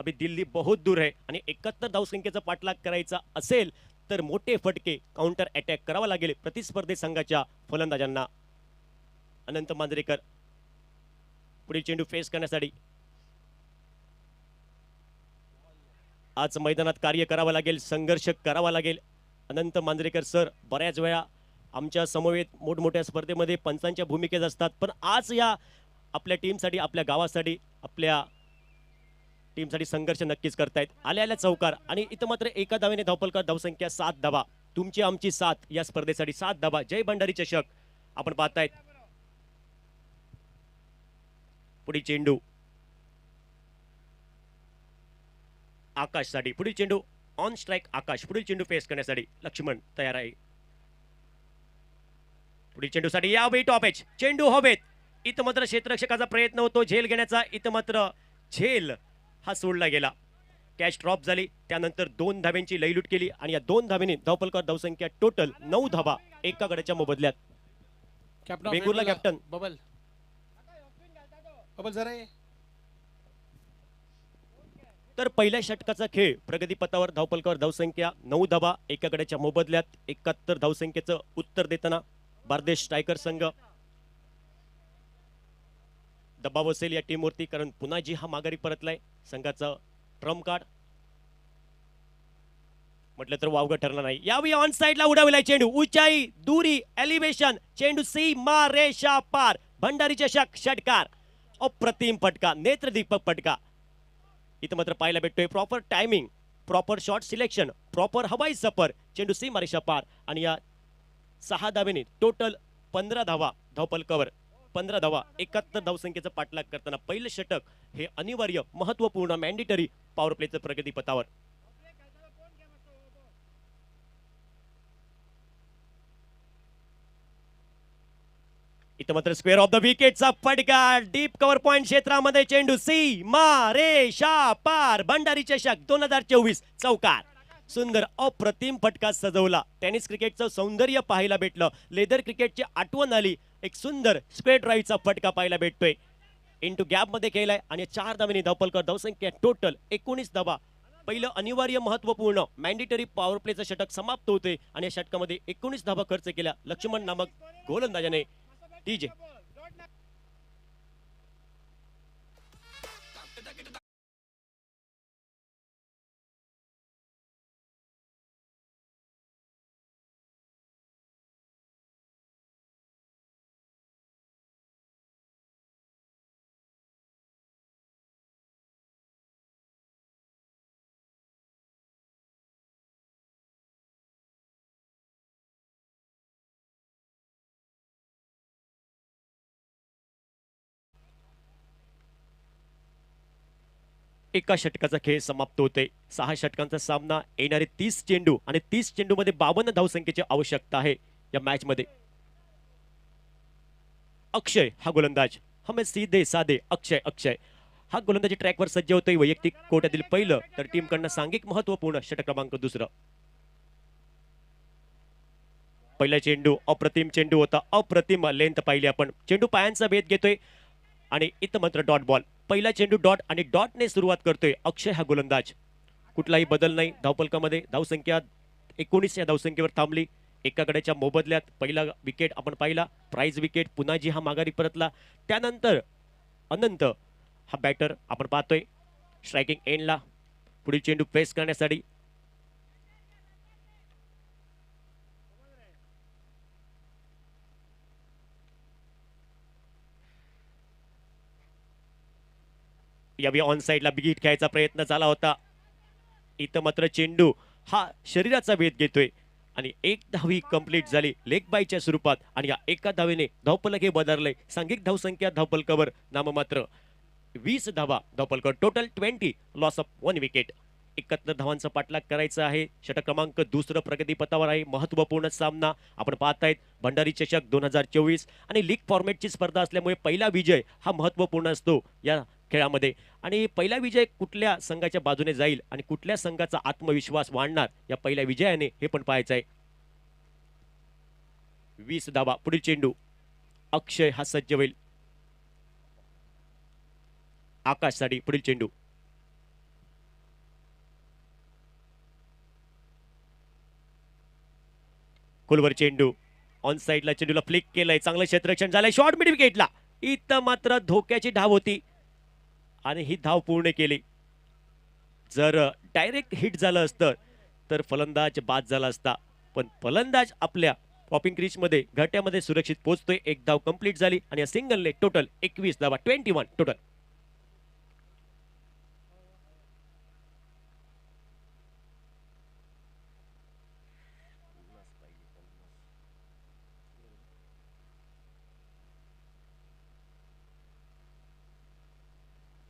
अभी दिल्ली बहुत दूर आहे आणि 71 धावसंख्येचा पाठलाग करायचा असेल तर मोठे फटके काउंटर अटॅक करावा लागेल प्रतिस्पर्धी संघाच्या फलंदाजांना. अनंत मांजरेकर पुढील चेंडू फेस करण्यासाठी आज मैदानात कार्य करावं लागेल संघर्ष करावा लागेल. अनंत मांजरेकर सर बऱ्याच वेळा आमच्या समवेत मोठमोठ्या स्पर्धेमध्ये पंचांच्या भूमिकेत असतात पण आज या आपल्या टीमसाठी आपल्या गावासाठी आपल्या टीमसाठी संघर्ष नक्कीच करतायत. आल्या चौकार आणि इथं मात्र एका धावेने धावपलकर धावसंख्या 7 धावा. तुमची आमची 7 या स्पर्धेसाठी 7 धावा. जय भंडारी चषक आपण पाहतायत. पुढील चेंडू आकाशसाठी. पुढील चेंडू ऑन स्ट्राइक आकाश. पुढील चेंडू फेस करण्यासाठी लक्ष्मण तयार आहे. पुढील चेंडूसाठी यावेळी टॉप एच चेंडू हवेत. इथं मात्र क्षेत्ररक्षकाचा प्रयत्न होतो झेल घेण्याचा. इथं मात्र झेल हा सोडला गेला. कॅच ड्रॉप झाली, त्यानंतर 2 धाब्यांची लयलूट केली आणि या 2 धाब्यांनी धावपलकर धावसंख्या टोटल 9 धाबा एका गड्याच्या मोबदल्यात. Captain Vengurla captain bubble bubble जरा ये. तर पहिल्या षटकाचा खेळ प्रगतीपथावर धावपलकर धावसंख्या 9 धाबा एका गड्याच्या मोबदल्यात. 71 धावसंख्येचं उत्तर देताना बारदेश स्ट्रायकर संघ दबाव असेल या टीमवरती, कारण पुन्हा जी हा माघारी परतलाय. संघाचा ट्रम्प कार्ड म्हटलं तर वावगं ठरलं नाही. यावेळी ऑन साइडला उडाविलाय चेंडू, उंचाई, दुरी, एलिव्हेशन, चेंडू सीमा रेषा पार. भंडारी चषक षटकार, अप्रतिम फटका, नेत्रदीपक फटका. इथं मात्र पाहायला भेटतोय proper timing, proper shot selection, proper हवाई सफर, चेंडू सीमा रेषा पार. आणि या 6 धावेने टोटल 15 धावा धावपलकावर, 15 धावा 71 धावसंख्येचा पाठलाग करताना पहिलं षटक हे अनिवार्य महत्वपूर्ण मॅन्डेटरी पॉवर प्लेचं प्रगतीपथावर. इथं मात्र स्क्वेअर ऑफ द विकेटचा फटका, डीप कव्हर पॉइंट क्षेत्रामध्ये चेंडू सीमा रेषा पार. भंडारी चषक 2024 चौकार. सुंदर अप्रतिम फटका सजवला. टेनिस क्रिकेटचं सौंदर्य पाहायला भेटलं, लेदर क्रिकेटची आठवण आली. एक सुंदर स्क्वेअर ड्राईव्हचा फटका पाहायला भेटतोय. इंटू गॅप मध्ये केलाय आणि 4 धावेने धावपलकर धावसंख्या टोटल 19 धावा. पहिलं अनिवार्य महत्वपूर्ण मॅन्डेटरी पॉवर प्लेचं षटक समाप्त होते आणि या षटकामध्ये 19 धावा खर्च केल्या लक्ष्मण नामक गोलंदाजाने. टीजे एका षटकाचा खेळ समाप्त होते. 6 षटकांचा सामना, येणारे 30 चेंडू आणि 30 चेंडू मध्ये 52 धावसंख्येची आवश्यकता आहे या मॅच मध्ये. अक्षय हा गोलंदाज, हमें सीधे साधे अक्षय हा गोलंदाजी ट्रॅकवर सज्ज होतोय. वैयक्तिक कोट्यातील पहिलं तर टीमकडनं सांघिक महत्वपूर्ण षटक क्रमांक 2. पहिला चेंडू अप्रतिम चेंडू होता, अप्रतिम लेंथ पाहिली आपण. चेंडू पायांचा भेद घेतोय आणि इथं मात्र डॉट बॉल. पहिला चेंडू डॉट आणि डॉटने सुरुवात करतोय अक्षय हा गोलंदाज. कुठलाही बदल नाही धावपलकामध्ये. धावसंख्या 19 या धावसंख्येवर थांबली एका गड्याच्या मोबदल्यात. पहिला विकेट आपण पाहिला, प्राइज विकेट. पुन्हा जी हा माघारी परतला, त्यानंतर अनंत हा बॅटर आपण पाहतोय स्ट्रायकिंग एंडला. पुढील चेंडू फेस करण्यासाठी यावेळी ऑन साइडला बिगिट खेळायचा प्रयत्न झाला होता. इथं मात्र चेंडू हा शरीराचा भेद घेतोय आणि 1 धावी कंप्लीट झाली लेग बायच्या स्वरूपात. आणि या एका धावेने धावपलक हे बदललंय. सांघिक धावसंख्या धावपलकावर नाममात्र 20 धावा धावपलकर. Total 20, loss of 1 wicket. 71 धावांचा पाठलाग करायचा आहे. षटक क्रमांक 2 प्रगतीपथावर आहे. महत्वपूर्ण सामना आपण पाहतायत. भंडारी चषक 2024 आणि लीग फॉर्मॅटची स्पर्धा असल्यामुळे पहिला विजय हा महत्वपूर्ण असतो या खेळामध्ये. आणि पहिला विजय कुठल्या संघाच्या बाजूने जाईल आणि कुठल्या संघाचा आत्मविश्वास वाढणार या पहिल्या विजयाने हे पण पाहायचं आहे. 20 धावा. पुढील चेंडू अक्षय हा सज्ज होईल आकाशसाठी. पुढील चेंडू खोलवर चेंडू ऑन साइडला चेंडूला फ्लिक केलंय. चांगलं क्षेत्ररक्षण झालंय. शॉर्ट मिड विकेटला. इथं मात्र धोक्याची धाव होती आणि ही धाव पूर्ण केली. जर डायरेक्ट हिट झालं असतं तर फलंदाज बाद झाला असता, पण फलंदाज आपल्या पॉपिंग क्रीज मध्ये घाट्यामध्ये सुरक्षित पोहोचतोय. 1 धाव कंप्लीट झाली आणि या सिंगलने टोटल 21 धावा, 21 टोटल.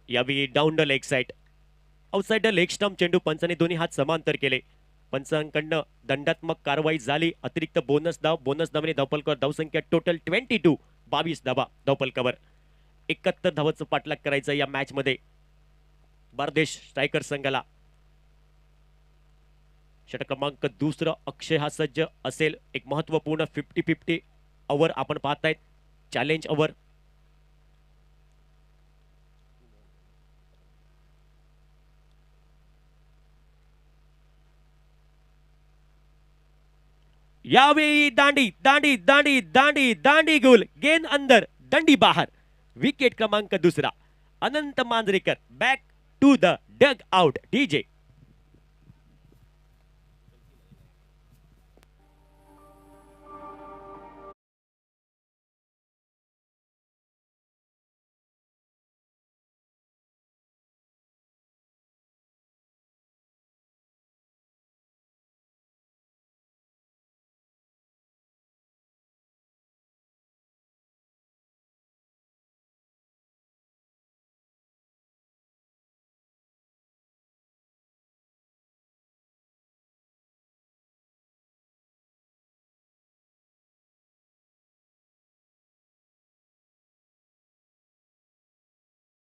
यावेळी down the leg side, outside the leg stump चेंडू पंचाने दोन्ही हात समांतर केले. पंचांकडनं दंडात्मक कारवाई झाली. अतिरिक्त बोनस धावने धावपलकर धावसंख्या टोटल 22, 22 धावा धावपलकावर. 71 धावांचा पाठलाग करायचा या मॅच मध्ये बारदेश स्ट्रायकर संघाला. षटक क्रमांक दुसरं अक्षय हा सज्ज असेल. एक महत्वपूर्ण 50-50 ओव्हर आपण पाहतायत, चॅलेंज ओव्हर. यावेळी दांडी दांडी दांडी दांडी दांडी गोल, गेंद अंदर, दंडी बाहर. विकेट क्रमांक दुसरा. Anant Manjrekar back to the dugout. डीजे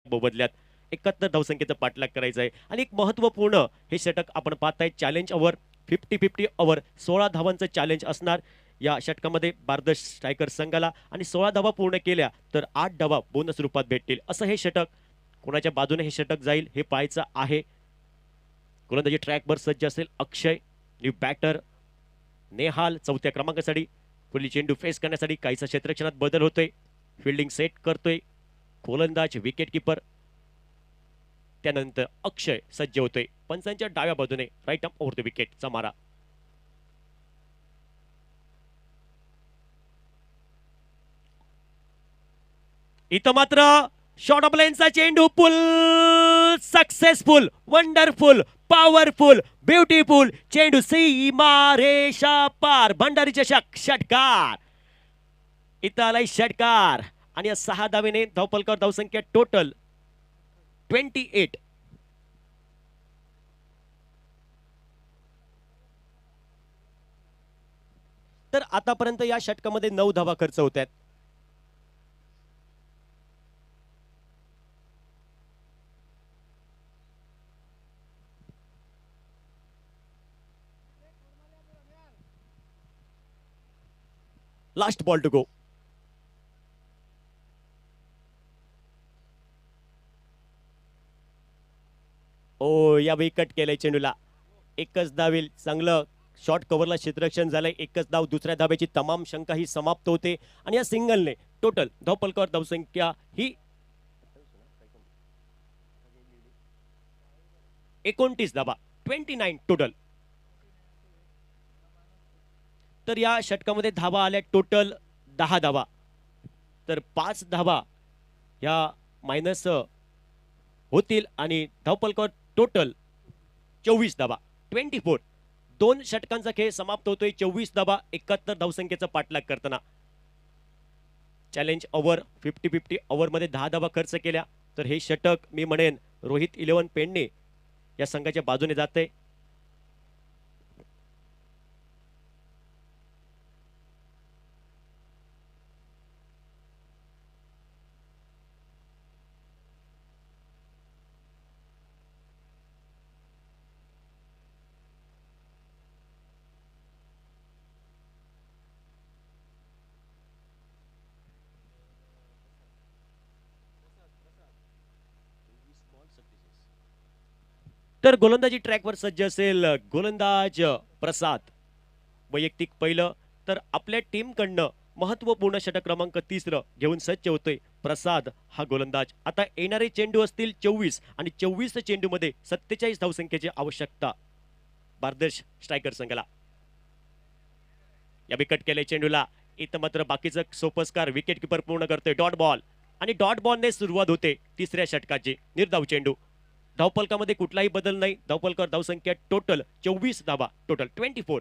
बदल्यात 71 धावसंख्येचा पाठलाग करायचा आहे. आणि एक महत्वपूर्ण हे षटक आपण पाहताय, चॅलेंज ओव्हर 50-50 ओव्हर. 16 धावांचं चॅलेंज असणार या षटकामध्ये बार्दश स्ट्रायकर संघाला. आणि 16 धावा पूर्ण केल्या तर 8 धावा बोनस रूपात भेटतील. असं हे षटक कोणाच्या बाजूने हे षटक जाईल हे पाहायचं आहे. गोलंदाजी ट्रॅकवर सज्ज असेल अक्षय. न्यू बॅटर नेहाल चौथ्या क्रमांकासाठी पुढील चेंडू फेस करण्यासाठी काहीसा क्षेत्ररक्षणात बदल होतोय. फिल्डिंग सेट करतोय गोलंदाज विकेट किपर. त्यानंतर अक्षय सज्ज होतोय पंचांच्या डाव्या बाजूने. राईट अप ओव्हर द विकेटचा मारा. इथं मात्र शॉर्ट ऑफ लाईनचा चेंडू, पुल सक्सेसफुल, वंडरफुल, पॉवरफुल, ब्युटिफुल चेंडू सीमा रेषा पार. भंडारी चषक षटकार. इथं आलाय षटकार आणि या 6 धावेने धावपलकावर धावसंख्या टोटल 28. तर आतापर्यंत या षटकामध्ये 9 धावा खर्च होत आहेत. Last ball to go. ओ यावेळी कट केलंय चेंडूला. एकच धावेल. चांगलं शॉर्ट कव्हरला क्षेत्ररक्षण झालंय. एकच धाव. दुसऱ्या धावेची तमाम शंका ही समाप्त होते. आणि या सिंगलने टोटल धावपलकावर धावसंख्या ही 29 धावा, 29 टोटल. तर या षटकामध्ये धावा आल्या टोटल 10 धावा. तर 5 धावा या मायनस होतील आणि धावपलकावर टोटल 24 धावा, 24. 2 षटकांचा खेळ समाप्त होतोय. 24 धावा 71 धावसंख्येचा पाठलाग करताना. चॅलेंज ओव्हर 50-50 ओव्हरमध्ये 10 धावा खर्च केल्या. तर हे षटक मी म्हणेन रोहित 11 पेडणे या संघाच्या बाजूने जाते. तर गोलंदाजी ट्रॅकवर सज्ज असेल गोलंदाज प्रसाद. वैयक्तिक पहिलं. तर आपल्या टीमकडनं महत्वपूर्ण षटक क्रमांक 3 घेऊन सज्ज होतोय प्रसाद हा गोलंदाज. आता येणारे चेंडू असतील 24 आणि 24 चेंडूमध्ये 47 धावसंख्येची आवश्यकता बार्दश स्ट्रायकर संघाला. या विकेट केले चेंडूला. इथं मात्र बाकीचं सोपस्कार विकेट किपर पूर्ण करतोय. डॉट बॉल आणि डॉट बॉलने सुरुवात होते तिसऱ्या षटकाची. निर्धाव चेंडू. धावपलकामध्ये कुठलाही बदल नाही. धावपलकावर धावसंख्या टोटल 24 धावा, टोटल 24.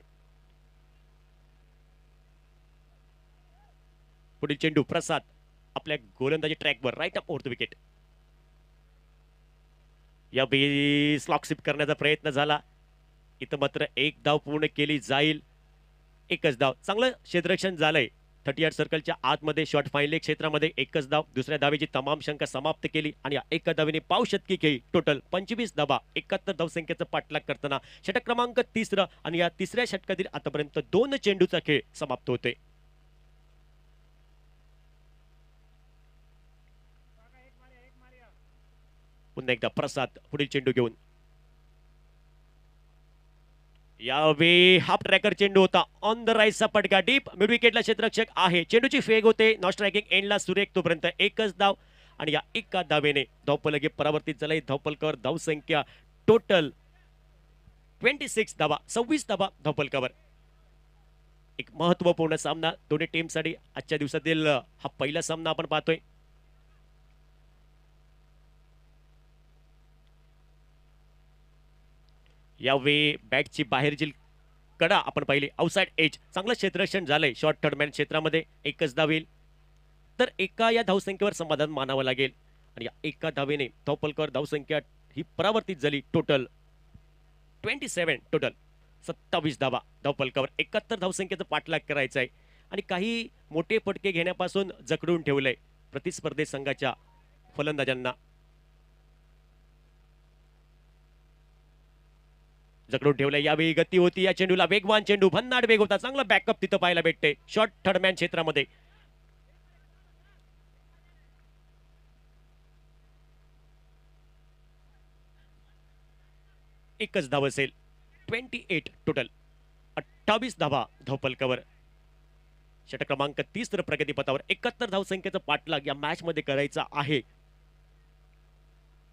पुढील चेंडू प्रसाद आपल्या गोलंदाजी ट्रॅकवर. Right up over the wicket. या स्लॉक स्वीप करण्याचा प्रयत्न झाला. इथं मात्र 1 धाव पूर्ण केली जाईल. एकच धाव. चांगलं क्षेत्ररक्षण झालंय 38 सर्कलच्या आतमध्ये शॉट फाईनल क्षेत्रामध्ये एकच धाव, दुसऱ्या धावेची तमाम शंका समाप्त केली आणि या एका धावेने पावशतकी केली. टोटल 25 धावा, 71 धावसंख्येचा पाठलाग करताना षटक क्रमांक 3 आणि या तिसऱ्या षटकातील आतापर्यंत 2 चेंडूचा खेळ समाप्त होते. पुन्हा एकदा प्रसाद पुढील चेंडू घेऊन, यावेळी हाफ ट्रॅकर चेंडू होता. ऑन द राईटचा पटका डीप मिड विकेटला क्षेत्ररक्षक आहे. चेंडूची फेक होते. नॉट स्ट्रायकिंग एंडला सुरेख. तोपर्यंत एकच धाव आणि या एका धावेने धावफलके परावर्तित झाले. धावफलकावर धावसंख्या टोटल 26 धावा, 26 धावा धावफलकावर. एक महत्वपूर्ण सामना दोन्ही टीमसाठी आजच्या दिवसातील हा पहिला सामना आपण पाहतोय. यावेळी बॅटची बाहेरची कडा आपण पाहिली. आउटसाइड एज चांगलं क्षेत्ररक्षण झालंय. शॉर्ट थर्ड मॅन क्षेत्रामध्ये एकच धाव येईल तर एका या धावसंख्येवर समाधान मानावं लागेल आणि या एका धावेने धावफलकावर धावसंख्या ही परावर्तित झाली. टोटल 27, टोटल 27 धावा धावफलकावर. 71 धावसंख्येचा पाठलाग करायचा आहे आणि काही मोठे फटके घेण्यापासून जखडून ठेवलंय प्रतिस्पर्धी संघाच्या फलंदाजांना. जकडून ठेवलंय. यावेळी गती होती या चेंडूला. वेगवान चेंडू, भन्नाट वेग होता. चांगला बॅकअप तिथं पाहायला भेटते शॉर्ट थर्ड मॅन क्षेत्रामध्ये. एकच धाव असेल. 28 टोटल, 28 धावा धावफलकावर. षटक क्रमांक 30 प्रगतीपथावर. 71 धावसंख्येचा पाठलाग या मॅच मध्ये करायचा आहे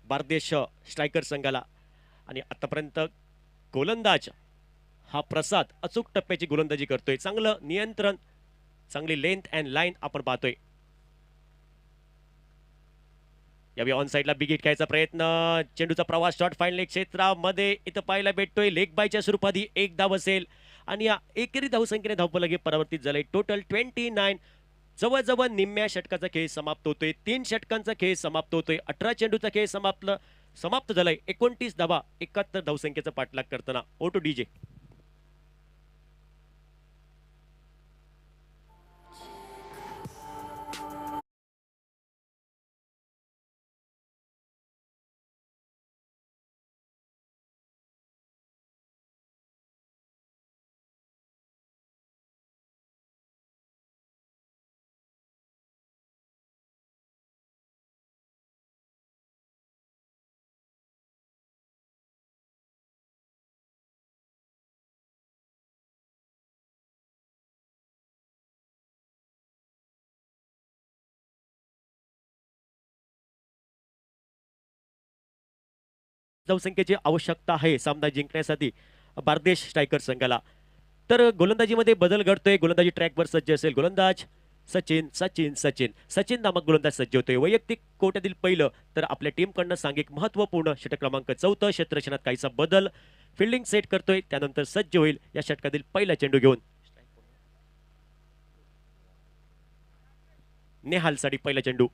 बारदेश स्ट्रायकर संघाला आणि आतापर्यंत गोलंदाज हा प्रसाद अचूक टप्प्याची गोलंदाजी करतोय. चांगलं नियंत्रण, चांगली लेंथ अँड लाईन आपण पाहतोय. यावेळी ऑन साइडला बिग हिट घ्यायचा प्रयत्न. चेंडूचा प्रवास शॉर्ट फाईनल क्षेत्रामध्ये इथं पाहायला भेटतोय. लेग बायच्या स्वरूपात ही एक धाव असेल आणि या एकेरी धावसंख्येने धावफलक परावर्तित झालंय. टोटल 29. जवळजवळ निम्म्या षटकाचा खेळ समाप्त होतोय. 3 षटकांचा खेळ समाप्त होतोय. 18 चेंडूचा खेळ समाप्त झालाय. 29 धावा, 71 धावसंख्येचा पाठलाग करताना. ओटो डीजे. धावसंख्येची आवश्यकता आहे सामना जिंकण्यासाठी बारदेश स्ट्रायकर संघाला. तर गोलंदाजीमध्ये बदल घडतोय. गोलंदाजी ट्रॅकवर सज्ज असेल. गोलंदाज सचिन सचिन सचिन सचिन नामक गोलंदाज सज्ज होतोय. वैयक्तिक कोट्यातील पहिलं तर आपल्या टीमकडनं सांघिक महत्वपूर्ण षटक क्रमांक 14 क्षेत्ररक्षणात काहीसा बदल. फिल्डिंग सेट करतोय त्यानंतर सज्ज होईल या षटकातील पहिला चेंडू घेऊन. नेहालसाठी पहिला चेंडू.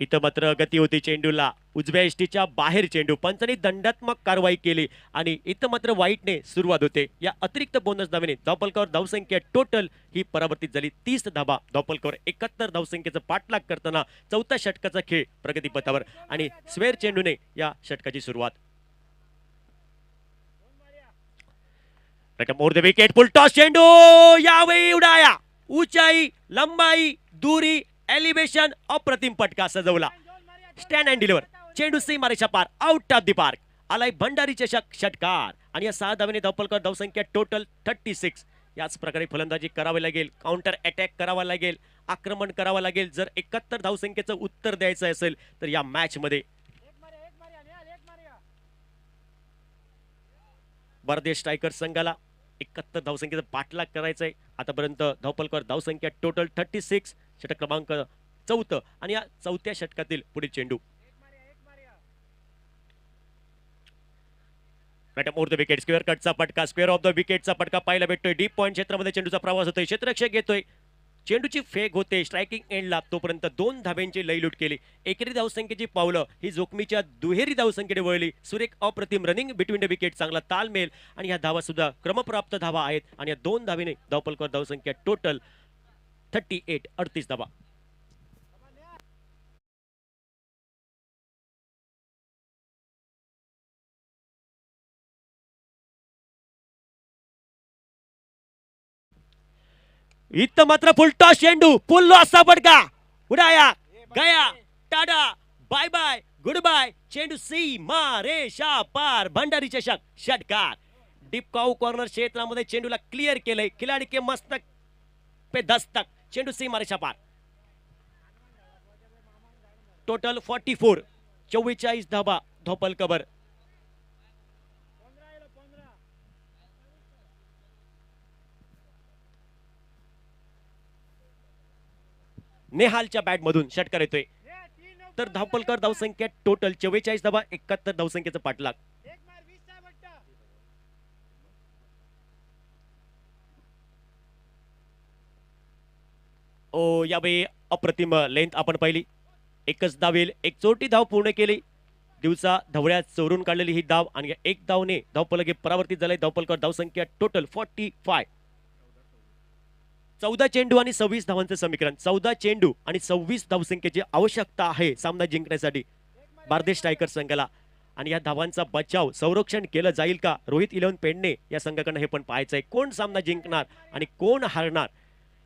इथं मात्र गती होती चेंडूला. उजव्या एष्टीच्या बाहेर चेंडू. पंचांनी दंडात्मक कारवाई केली आणि इथं मात्र वाईटने सुरुवात होते. या अतिरिक्त बोनस धावेने धावफलकावर धावसंख्या टोटल ही परावर्तित झाली. 30 धावा धावफलकावर. 71 धावसंख्येचा पाठलाग करताना चौथ्या षटकाचा खेळ प्रगतीपथावर आणि स्वेर चेंडूने या षटकाची सुरुवात. More the wicket. Full toss चेंडू. यावेळी उडाया. ऊंचाई, लंबाई, दूरी, एलिव्हेशन, अप्रतिम पटका सजवला. Stand and deliver. चेंडू सीमारेषा पार. Out of the park. आलाय भंडारी चषक षटकार आणि या 6 धावेने धावफलकावर धावसंख्या टोटल 36. याच प्रकारे फलंदाजी करावी लागेल. काउंटर अटॅक करावा लागेल. आक्रमण करावं लागेल. जर 71 धावसंख्येचं उत्तर द्यायचं असेल तर या मॅच मध्ये बारदेश स्ट्रायकर संघाला 71 धावसंख्येचा पाठलाग करायचा आहे. आतापर्यंत धावफलकावर धावसंख्या टोटल 36. षटक क्रमांक 4 आणि या चौथ्या षटकातील पुढील चेंडू. More the wicket. स्क्वेअर कटचा पटका. स्क्वेअर ऑफ द विकेटचा पटका पाहायला भेटतोय. डीप पॉइंट क्षेत्रामध्ये चेंडूचा प्रवास होतोय. क्षेत्ररक्षक घेतोय चेंडूची फेक होते स्ट्रायकिंग एंडला, तोपर्यंत 2 धाब्यांची लयलूट केली. एकेरी धावसंख्येची पावलं ही जोखमीच्या दुहेरी धावसंख्येकडे वळली. सुरेख अप्रतिम रनिंग बिटवीन द विकेट, चांगला तालमेल आणि ह्या धावा सुद्धा क्रमप्राप्त धावा आहेत. आणि या 2 धावेने धावपलकर धावसंख्या टोटल 38 धावा. इथं मात्र फुलटॉस चेंडू, पुल्लो असा फटका, उडाया गया, टाटा बाय बाय गुड बाय. चेंडू सी मारेशा पार, भंडारी चषक षटकार. डिपकाऊ कॉर्नर क्षेत्रामध्ये चेंडूला क्लिअर केलंय. खिलाडी के मस्तक पे दस्तक, चेंडू सी मारेशा पार. टोटल 44 धाबा धोपल कबर. नेहालच्या बॅट मधून षटकार येतोय. तर धावपलकर धावसंख्या टोटल 44 धाबा, 71 धावसंख्येचा पाठलाग. ओ यावेळी अप्रतिम लेंथ आपण पाहिली. एकच धावेल, एक चोटी धाव पूर्ण केली. दिवसा धवळ्यात चोरून काढलेली ही धाव आणि एक धावने धावपलके परावर्तित झाले. धावपलकर धावसंख्या टोटल 45. 14 चेंडू आणि 26 धावांचं समीकरण. 14 चेंडू आणि 26 धावसंख्येची आवश्यकता आहे सामना जिंकण्यासाठी बार्देश स्ट्रायकर संघाला. आणि या धावांचा बचाव संरक्षण केलं जाईल का रोहित इलेव्हन पेडणे या संघाकडनं हे पण पाहायचंय. कोण सामना जिंकणार आणि कोण हारणार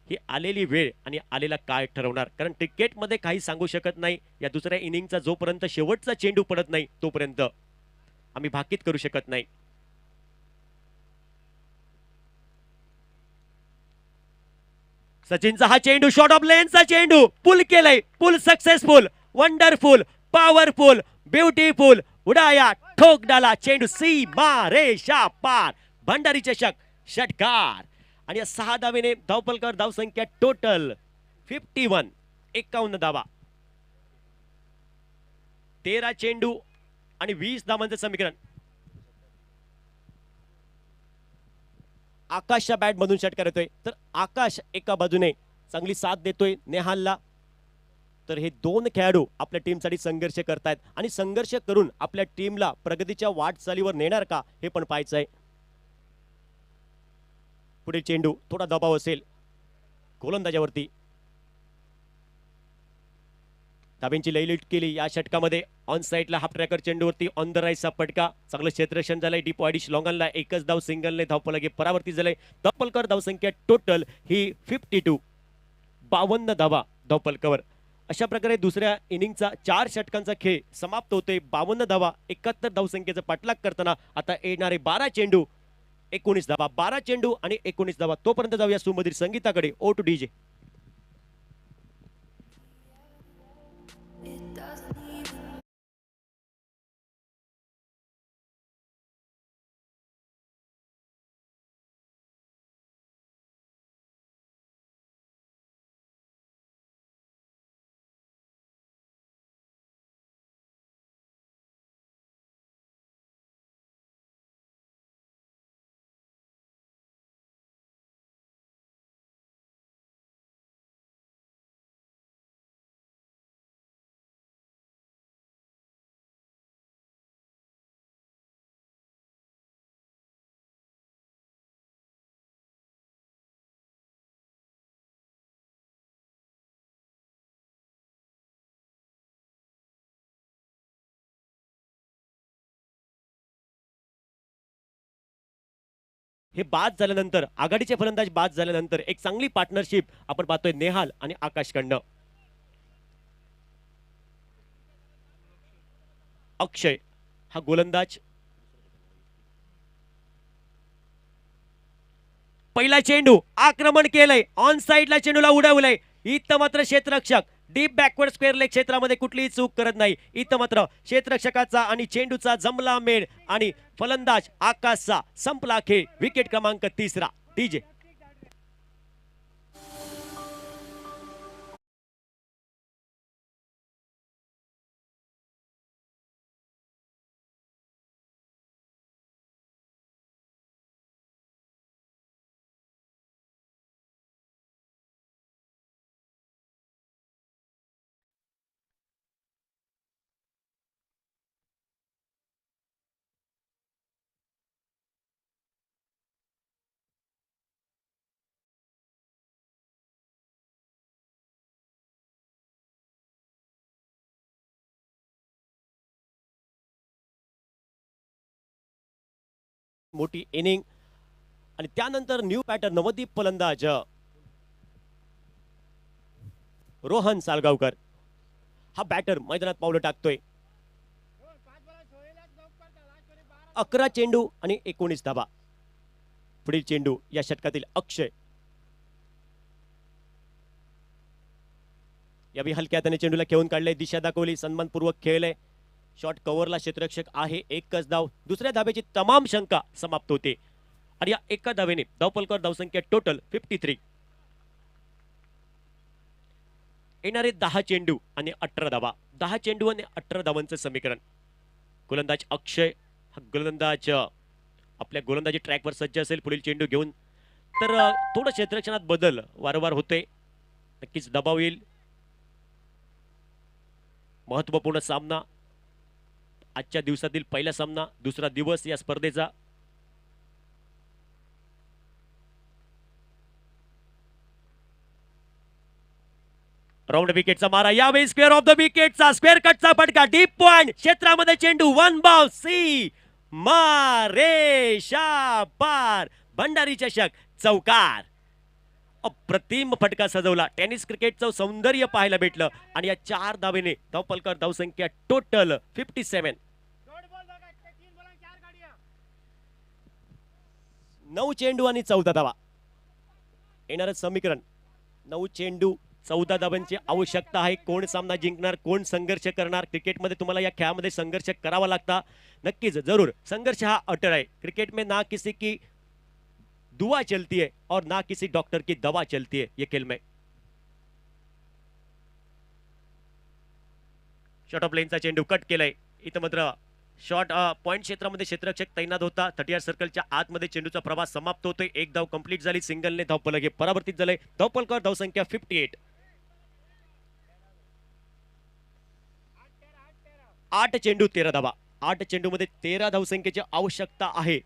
ही आलेली वेळ आणि आलेला काळ ठरवणार. कारण क्रिकेटमध्ये काही सांगू शकत नाही. या दुसऱ्या इनिंगचा जोपर्यंत शेवटचा चेंडू पडत नाही तोपर्यंत आम्ही भाकीत करू शकत नाही. सचिनचा हा चेंडू, शॉट ऑफ लेनचा चेंडू, पुल केलंय, पुल सक्सेसफुल, वंडरफुल, पॉवरफुल, ब्युटिफुल, उडाया ठोक डाला. चेंडू सी मारेशा पार, भंडारी चषक षटकार. आणि या 6 धावेने धावपलकर धावसंख्या टोटल 51 धावा. 13 चेंडू आणि 20 धावांचं समीकरण. आकाशच्या बॅट मधून षटकार येतोय. तर आकाश एका बाजूने चांगली साथ देतोय नेहालला. तर हे 2 खेळाडू आपल्या टीमसाठी संघर्ष करतायत आणि संघर्ष करून आपल्या टीमला प्रगतीच्या वाटचालीवर नेणार का हे पण पाहायचं आहे. पुढे चेंडू, थोडा दबाव असेल गोलंदाजावरती. धाब्यांची लयलूट केली या षटकामध्ये. ऑन साइडला हाफ ट्रॅकर चेंडूवरती ऑन द राईटचा फटका, चांगलं क्षेत्ररक्षण झालंय. डीप वाईडिश लॉंगनला एकच धाव सिंगलने धावपलके परावर्तित झाले. धावपलकर धावसंख्या टोटल ही 52 धावा धावपलकावर. अशा प्रकारे दुसऱ्या इनिंगचा 4 षटकांचा खेळ समाप्त होतोय. 52 धावा, 71 धावसंख्येचा पाठलाग करताना आता येणारे 12 चेंडू 19 धावा. 12 चेंडू आणि 19 धावा. तोपर्यंत जाऊया सुमधीर संगीताकडे. O two DJ. हे बाद झाल्यानंतर, आघाडीचे फलंदाज बाद झाल्यानंतर एक चांगली पार्टनरशिप आपण पाहतोय नेहाल आणि आकाशकडनं. अक्षय हा गोलंदाज. पहिला चेंडू, आक्रमण केलंय, ऑन साइडला चेंडूला उडवलंय. इथं मात्र क्षेत्ररक्षक डीप बॅकवर्ड स्क्वेअर लेग क्षेत्रामध्ये कुठलीही चूक करत नाही. इथं मात्र क्षेत्ररक्षकाचा आणि चेंडूचा जमला मेळ आणि फलंदाज आकाशचा संपला खेळ. विकेट क्रमांक 3. डीजे. मोठी इनिंग आणि त्यानंतर न्यू पॅटर्न नवदीप फलंदाज रोहन सालगावकर हा बॅटर मैदानात पावलं टाकतोय. 11 चेंडू आणि 19 धाबा. पुढील चेंडू या षटकातील अक्षय. यावेळी हलक्या हाताने चेंडूला खेळून काढले, दिशा दाखवली, सन्मानपूर्वक खेळले. शॉट कव्हरला क्षेत्ररक्षक आहे. एकच धाव. दुसऱ्या धावेची तमाम शंका समाप्त होते आणि या एका धावेने धावफलकावर धावसंख्या टोटल 53. येणारे 10 चेंडू आणि 18 धावा. 10 चेंडू आणि 18 धावांचं समीकरण. गोलंदाज अक्षय हा गोलंदाज आपल्या गोलंदाजी ट्रॅकवर सज्ज असेल. पुढील चेंडू घेऊन तर थोडं क्षेत्ररक्षणात बदल वारंवार होते. नक्कीच दबाव येईल. महत्वपूर्ण सामना, आजच्या दिवसातील पहिला सामना, दुसरा दिवस या स्पर्धेचा. राऊंड विकेटचा मारा, यावेळी स्क्वेअर ऑफ द विकेटचा स्क्वेअर कटचा फटका, डीप पॉइंट क्षेत्रामध्ये चेंडू, वन बाउंस, सी मारे शाबार. भंडारी चषक चौकार. अप्रतिम फटका सजवला. टेनिस क्रिकेटचं सौंदर्य पाहायला भेटलं आणि या 4 धावेने धावफलकावर धावसंख्या टोटल 57. 9 चेंडू आणि 14 धावा. येणारं समीकरण 9 चेंडू 14 धावांची आवश्यकता आहे. कोण सामना जिंकणार, कोण संघर्ष करणार. क्रिकेटमध्ये तुम्हाला या खेळामध्ये संघर्ष करावा लागता. नक्कीच जरूर संघर्ष हा अटळ आहे. क्रिकेट में ना किसी की दुआ चलती है और ना किसी डॉक्टर की दवा चलती है ये खेल में. शॉर्ट ऑफ लेनचा चेंडू कट केलाय. इथं मात्र शॉर्ट पॉइंट क्षेत्रामध्ये क्षेत्ररक्षक तैनात होता. 30 सर्कलच्या आतमध्ये चेंडूचा प्रवास समाप्त होतोय. एक धाव कंप्लीट झाली. सिंगलने धावफलक हे परावर्तित झालंय. धावफलकावर धावसंख्या 58. 8 चेंडू 13 धावा. 8 चेंडू मध्ये 13 धावसंख्येची आवश्यकता आहे.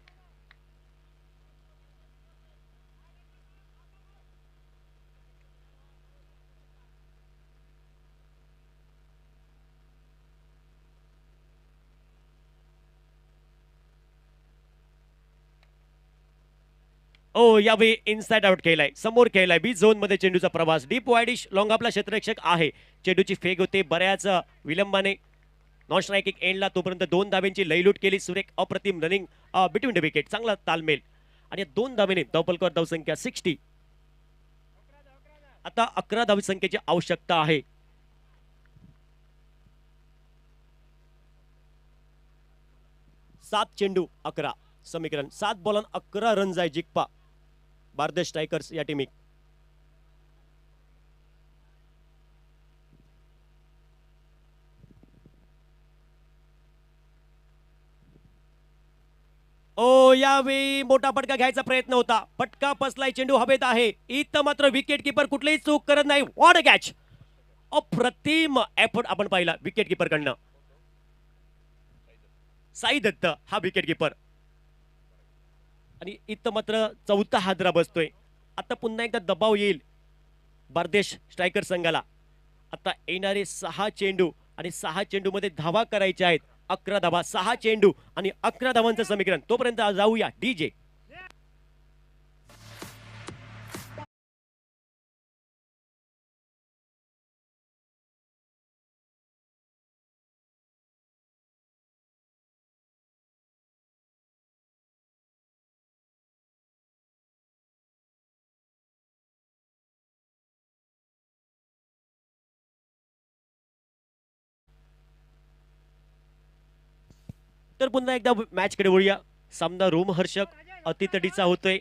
ओ यावेळी इनसाइड आउट खेळलाय, समोर खेळलाय. बी झोन मध्ये चेंडूचा प्रवास, डीप वाईडिश लॉंग आपला क्षेत्ररक्षक आहे. चेंडूची फेक होते बऱ्याच विलंबाने. नॉन स्ट्रायकिंग एंडला तोपर्यंत 2 धाब्यांची लयलूट केली. सुरेख अप्रतिम रनिंग बिटवीन द विकेट, चांगला तालमेल आणि 2 धाब्याने धावफलकावर धावसंख्या 60. आता 11 धावसंख्येची आवश्यकता आहे. 7 चेंडू 11 समीकरण. 7 बॉल 11 रन आहे जिंकपा बारदेश स्ट्रायकर्स या टीमी. ओ यावेळी मोठा फटका घ्यायचा प्रयत्न होता. फटका पसलाय, चेंडू हवेत आहे. इथं मात्र विकेट किपर कुठलीही चूक करत नाही. What a catch. अप्रतिम एफर्ट आपण पाहिला विकेट किपर कडनं. साई दत्त हा विकेट किपर आणि इथं मात्र चौथा हादरा बसतोय. आता पुन्हा एकदा दबाव येईल बारदेश स्ट्रायकर संघाला. आता येणारे 6 चेंडू आणि 6 चेंडू मध्ये धावा करायच्या आहेत. 11 धावा, 6 चेंडू आणि 11 धावांचं समीकरण. तोपर्यंत जाऊया डीजे. तर पुन्हा एकदा मॅच कडे वळूया. सामना रोमहर्षक अतितडीचा होतोय.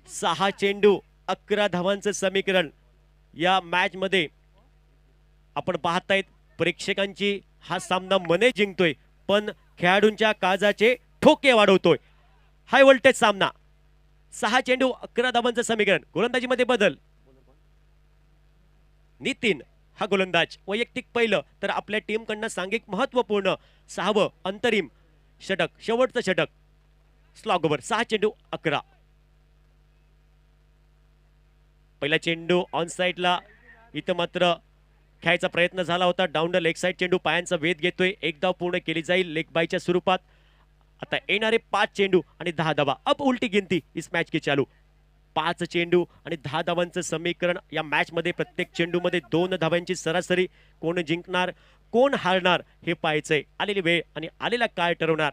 6 चेंडू 11 धावांचं समीकरण. या मॅच मध्ये आपण पाहतायत प्रेक्षकांची हा सामना मने जिंकतोय, पण खेळाडूंच्या काळजाचे ठोके वाढवतोय. हाय व्होल्टेज सामना. 6 चेंडू 11 धावांचं समीकरण. गोलंदाजीमध्ये बदल. नितीन हा गोलंदाज, वैयक्तिक पहिलं तर आपल्या टीम कडनं सांघिक महत्वपूर्ण 6वं अंतरिम षटक, शेवटचं षटक. Slog over. 6 चेंडू 11. पहिला चेंडू ऑन साइडला. इथं मात्र खेळायचा प्रयत्न झाला होता. डाऊन द लेग साइड चेंडू पायांचा वेध घेतोय. एक धाव पूर्ण केली जाईल लेग बायच्या स्वरूपात. आता येणारे 5 चेंडू आणि 10 धावा. अब उलटी गिनती इस मॅच की चालू. 5 चेंडू आणि 10 धावांचं समीकरण. या मॅच मध्ये प्रत्येक चेंडूमध्ये 2 धावांची सरासरी. कोण जिंकणार कोण हारणार हे पाहायचंय. आलेली वेळ आणि आलेला काळ ठरवणार.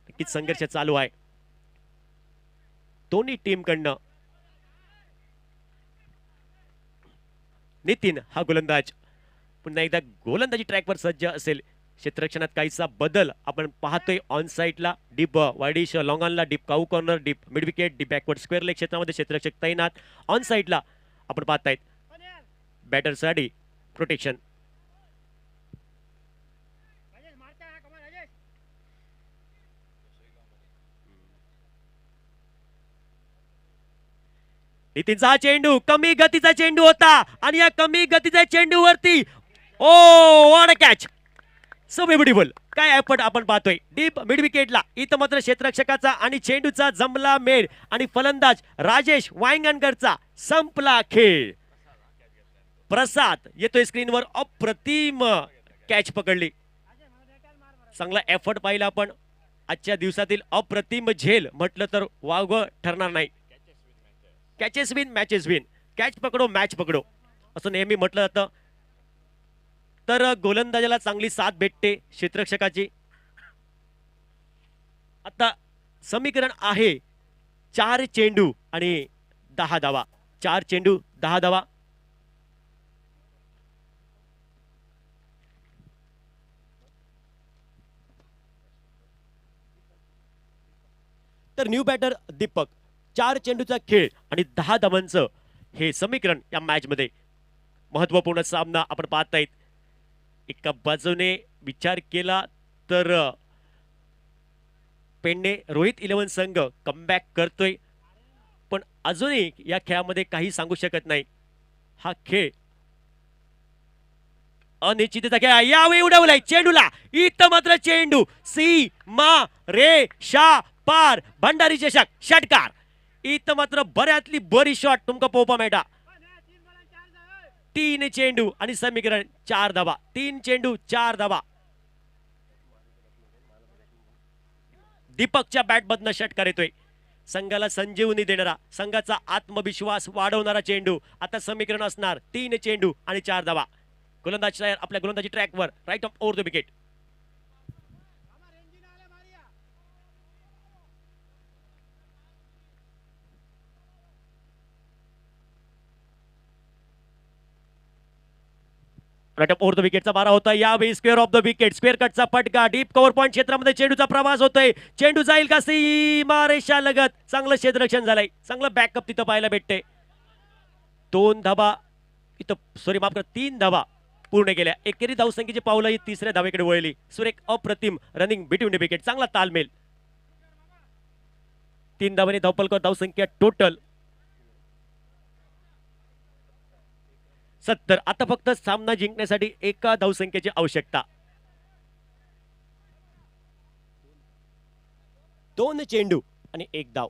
नक्कीच संघर्ष चालू आहे दोन्ही टीम कडनं. नितीन हा गोलंदाज पुन्हा एकदा गोलंदाजी ट्रॅकवर सज्ज असेल. क्षेत्ररक्षणात काहीसा बदल आपण पाहतोय. ऑन साईडला डीप वाईडिश लॉंग ऑनला deep cow corner deep mid wicket deep backward square leg क्षेत्रामध्ये क्षेत्ररक्षक तैनात. ऑन साईडला आपण पाहतायत बॅटरसाठी प्रोटेक्शन. नितीनचा हा चेंडू कमी गतीचा चेंडू होता आणि या कमी गतीच्या चेंडूवरती oh what a catch. So beautiful. काय एफर्ट आपण पाहतोय डीप मिड विकेटला. इथं मात्र क्षेत्ररक्षकाचा आणि चेंडूचा जमला मेळ आणि फलंदाज राजेश वांगणकरचा संपला खेळ. प्रसाद येतोय स्क्रीनवर. अप्रतिम कॅच पकडली. चांगला एफर्ट पाहिला आपण. आजच्या दिवसातील अप्रतिम झेल म्हटलं तर वावगं ठरणार नाही. Catches win matches win. Catch पकडो मॅच पकडो असं नेहमी म्हटलं जातं. तर गोलंदाजाला चांगली साथ भेटते क्षेत्ररक्षकाची. आता समीकरण आहे 4 चेंडू आणि 10 धावा. 4 चेंडू 10 धावा. तर न्यू बॅटर दीपक. 4 चेंडूचा खेळ आणि 10 धावांचं हे समीकरण या मॅच मध्ये. महत्वपूर्ण सामना आपण पाहतायत. एका बाजूने विचार केला तर पेडणे रोहित 11 संघ कमबॅक करतोय. पण अजूनही या खेळामध्ये काही सांगू शकत नाही. हा खेळ अनिश्चितता खेळ. यावेळी उडवलाय चेंडूला. इथं मात्र चेंडू सी मा रे शा पार. भंडारी चषक षटकार. इथं मात्र बऱ्यातली बरी शॉट तुमका पोपा मेटा. 3 चेंडू आणि समीकरण 4 धावा. 3 चेंडू 4 धावा. दीपकच्या बॅट मधनं षटकार येतोय. संघाला संजीवनी देणारा संघाचा आत्मविश्वास वाढवणारा चेंडू. आता समीकरण असणार 3 चेंडू आणि 4 धावा. गोलंदाज तयार आपल्या गोलंदाजी ट्रॅकवर. Right off over the wicket. Right off over the विकेटचा मारा होता. यावेळी square off the wicket. Square कटचा फटका. डीप कव्हर पॉइंट क्षेत्रामध्ये चेंडूचा प्रवास होतोय. चेंडू जाईल का सीमा रेषा लगत. चांगलं क्षेत्ररक्षण झालंय. चांगलं बॅकअप तिथं पाहायला भेटते. 2 धावा इथं सॉरी माफ करा 3 धावा पूर्ण केल्या. एकेरी धावसंख्येची पावलं ही 3ऱ्या धावेकडे वळली. सुरेख अप्रतिम रनिंग बिटवीन द विकेट. चांगला तालमेल. 3 धावांनी धावपलकर धावसंख्या टोटल 70. आता फक्त सामना जिंकण्यासाठी एका धावसंख्येची आवश्यकता. 2 चेंडू आणि 1 धाव.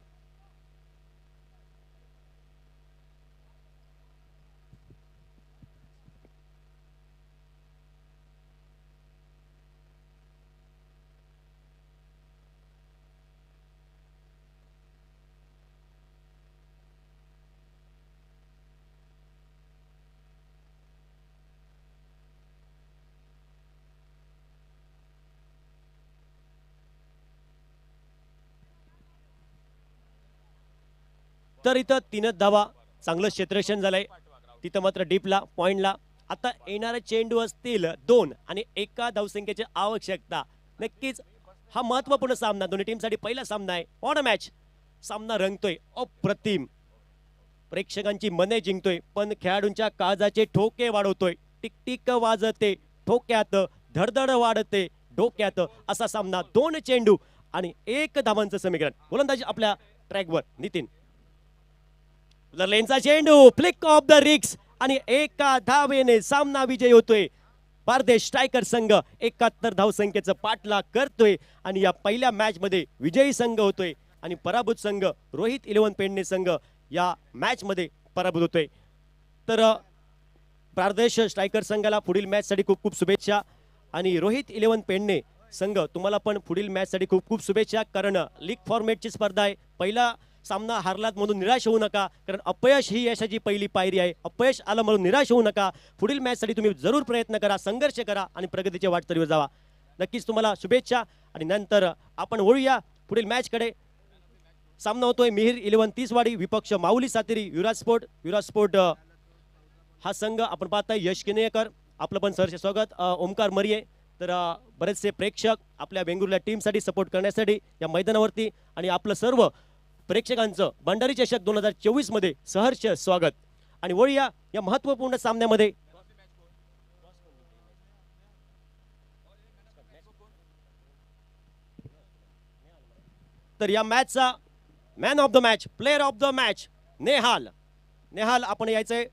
तर इथं 3 धावा. चांगलं क्षेत्ररक्षण झालंय. तिथं मात्र डीपला पॉइंटला. आता येणारे चेंडू असतील 2 आणि एका धावसंख्येची आवश्यकता. नक्कीच हा महत्वपूर्ण सामना दोन्ही टीमसाठी पहिला सामना आहे. On a match. सामना रंगतोय अप्रतिम. प्रेक्षकांची मने जिंकतोय पण खेळाडूंच्या काळजाचे ठोके वाढवतोय. टिकटिक वाजते ठोक्यात. धडधड वाढते डोक्यात. असा सामना. 2 चेंडू आणि 1 धावांचं समीकरण. गोलंदाजी आपल्या ट्रॅकवर. नितीन लेनचा चेंडू फ्लिक ऑफ द रिक्स आणि एका धावेने सामना विजय होतोय. परदेश स्ट्रायकर संघ 71 धावसंख्येचं पाठलाग करतोय आणि या पहिल्या मॅच मध्ये विजयी संघ होतोय आणि पराभूत संघ रोहित 11 पेडणे संघ या मॅच मध्ये पराभूत होतोय. तर परदेश स्ट्रायकर संघाला पुढील मॅच साठी खूप खूप शुभेच्छा आणि रोहित 11 पेडणे संघ तुम्हाला पण पुढील मॅचसाठी खूप खूप शुभेच्छा, कारण लीग फॉर्मॅटची स्पर्धा आहे. पहिला सामना हारलात म्हणून निराश होऊ नका, कारण अपयश ही यशाची पहिली पायरी आहे. अपयश आलं म्हणून निराश होऊ नका. पुढील मॅचसाठी तुम्ही जरूर प्रयत्न करा, संघर्ष करा आणि प्रगतीच्या वाटचालीवर जावा. नक्कीच तुम्हाला शुभेच्छा. आणि नंतर आपण वळूया पुढील मॅचकडे. सामना होतोय मिहीर 11 तीसवाडी विपक्ष माऊली सातेरी युवराज स्पोर्ट. हा संघ आपण पाहताय यश किनेकर, आपलं पण सहर्ष स्वागत. ओमकार मरिये, तर बरेचसे प्रेक्षक आपल्या बेंगुर्ला टीमसाठी सपोर्ट करण्यासाठी या मैदानावरती, आणि आपलं सर्व प्रेक्षकांचं भंडारी चषक 2024 मध्ये सहर्ष स्वागत. आणि वळूया या महत्त्वपूर्ण सामन्यामध्ये. तर या मॅचचा man of the match, player of the match Nehal आपण यायचंय.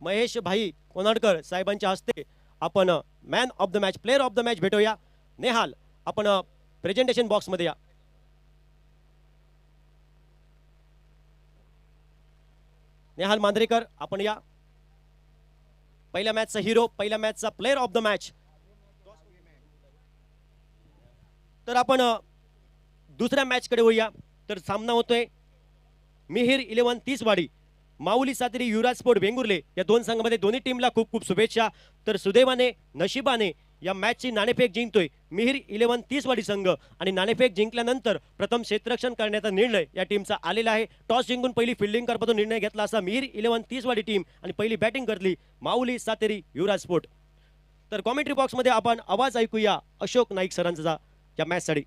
महेश भाई कोनाडकर साहेबांच्या हस्ते आपण man of the match, player of the match भेटूया. नेहाल आपण प्रेझेंटेशन बॉक्स मध्ये या. नेहाल मांद्रेकर आपण या. पहिल्या मॅचचा हिरो, पहिल्या मॅचचा प्लेअर ऑफ द मॅच. तर आपण दुसऱ्या मॅचकडे वळूया. तर सामना होतोय मिहीर 11 तीसवाडी माऊली सातेरी युवराज स्पोर्ट वेंगुर्ले. या दोन संघामध्ये दोन्ही टीमला खूप खूप शुभेच्छा. तर सुदैवाने नशिबाने या मॅचची नाणेफेक जिंकतोय मिहीर 11 तीसवाडी संघ, आणि नाणेफेक जिंकल्यानंतर प्रथम क्षेत्ररक्षण करण्याचा निर्णय या टीमचा आलेला आहे. टॉस जिंकून पहिली फिल्डिंग करण्याचा निर्णय घेतला असा मिहीर 11 तीसवाडी टीम, आणि पहिली बॅटिंग करली माऊली सातेरी युवराज स्पोर्ट. तर कॉमेंट्री बॉक्समध्ये आपण आवाज ऐकूया अशोक नाईक सरांचा या मॅचसाठी.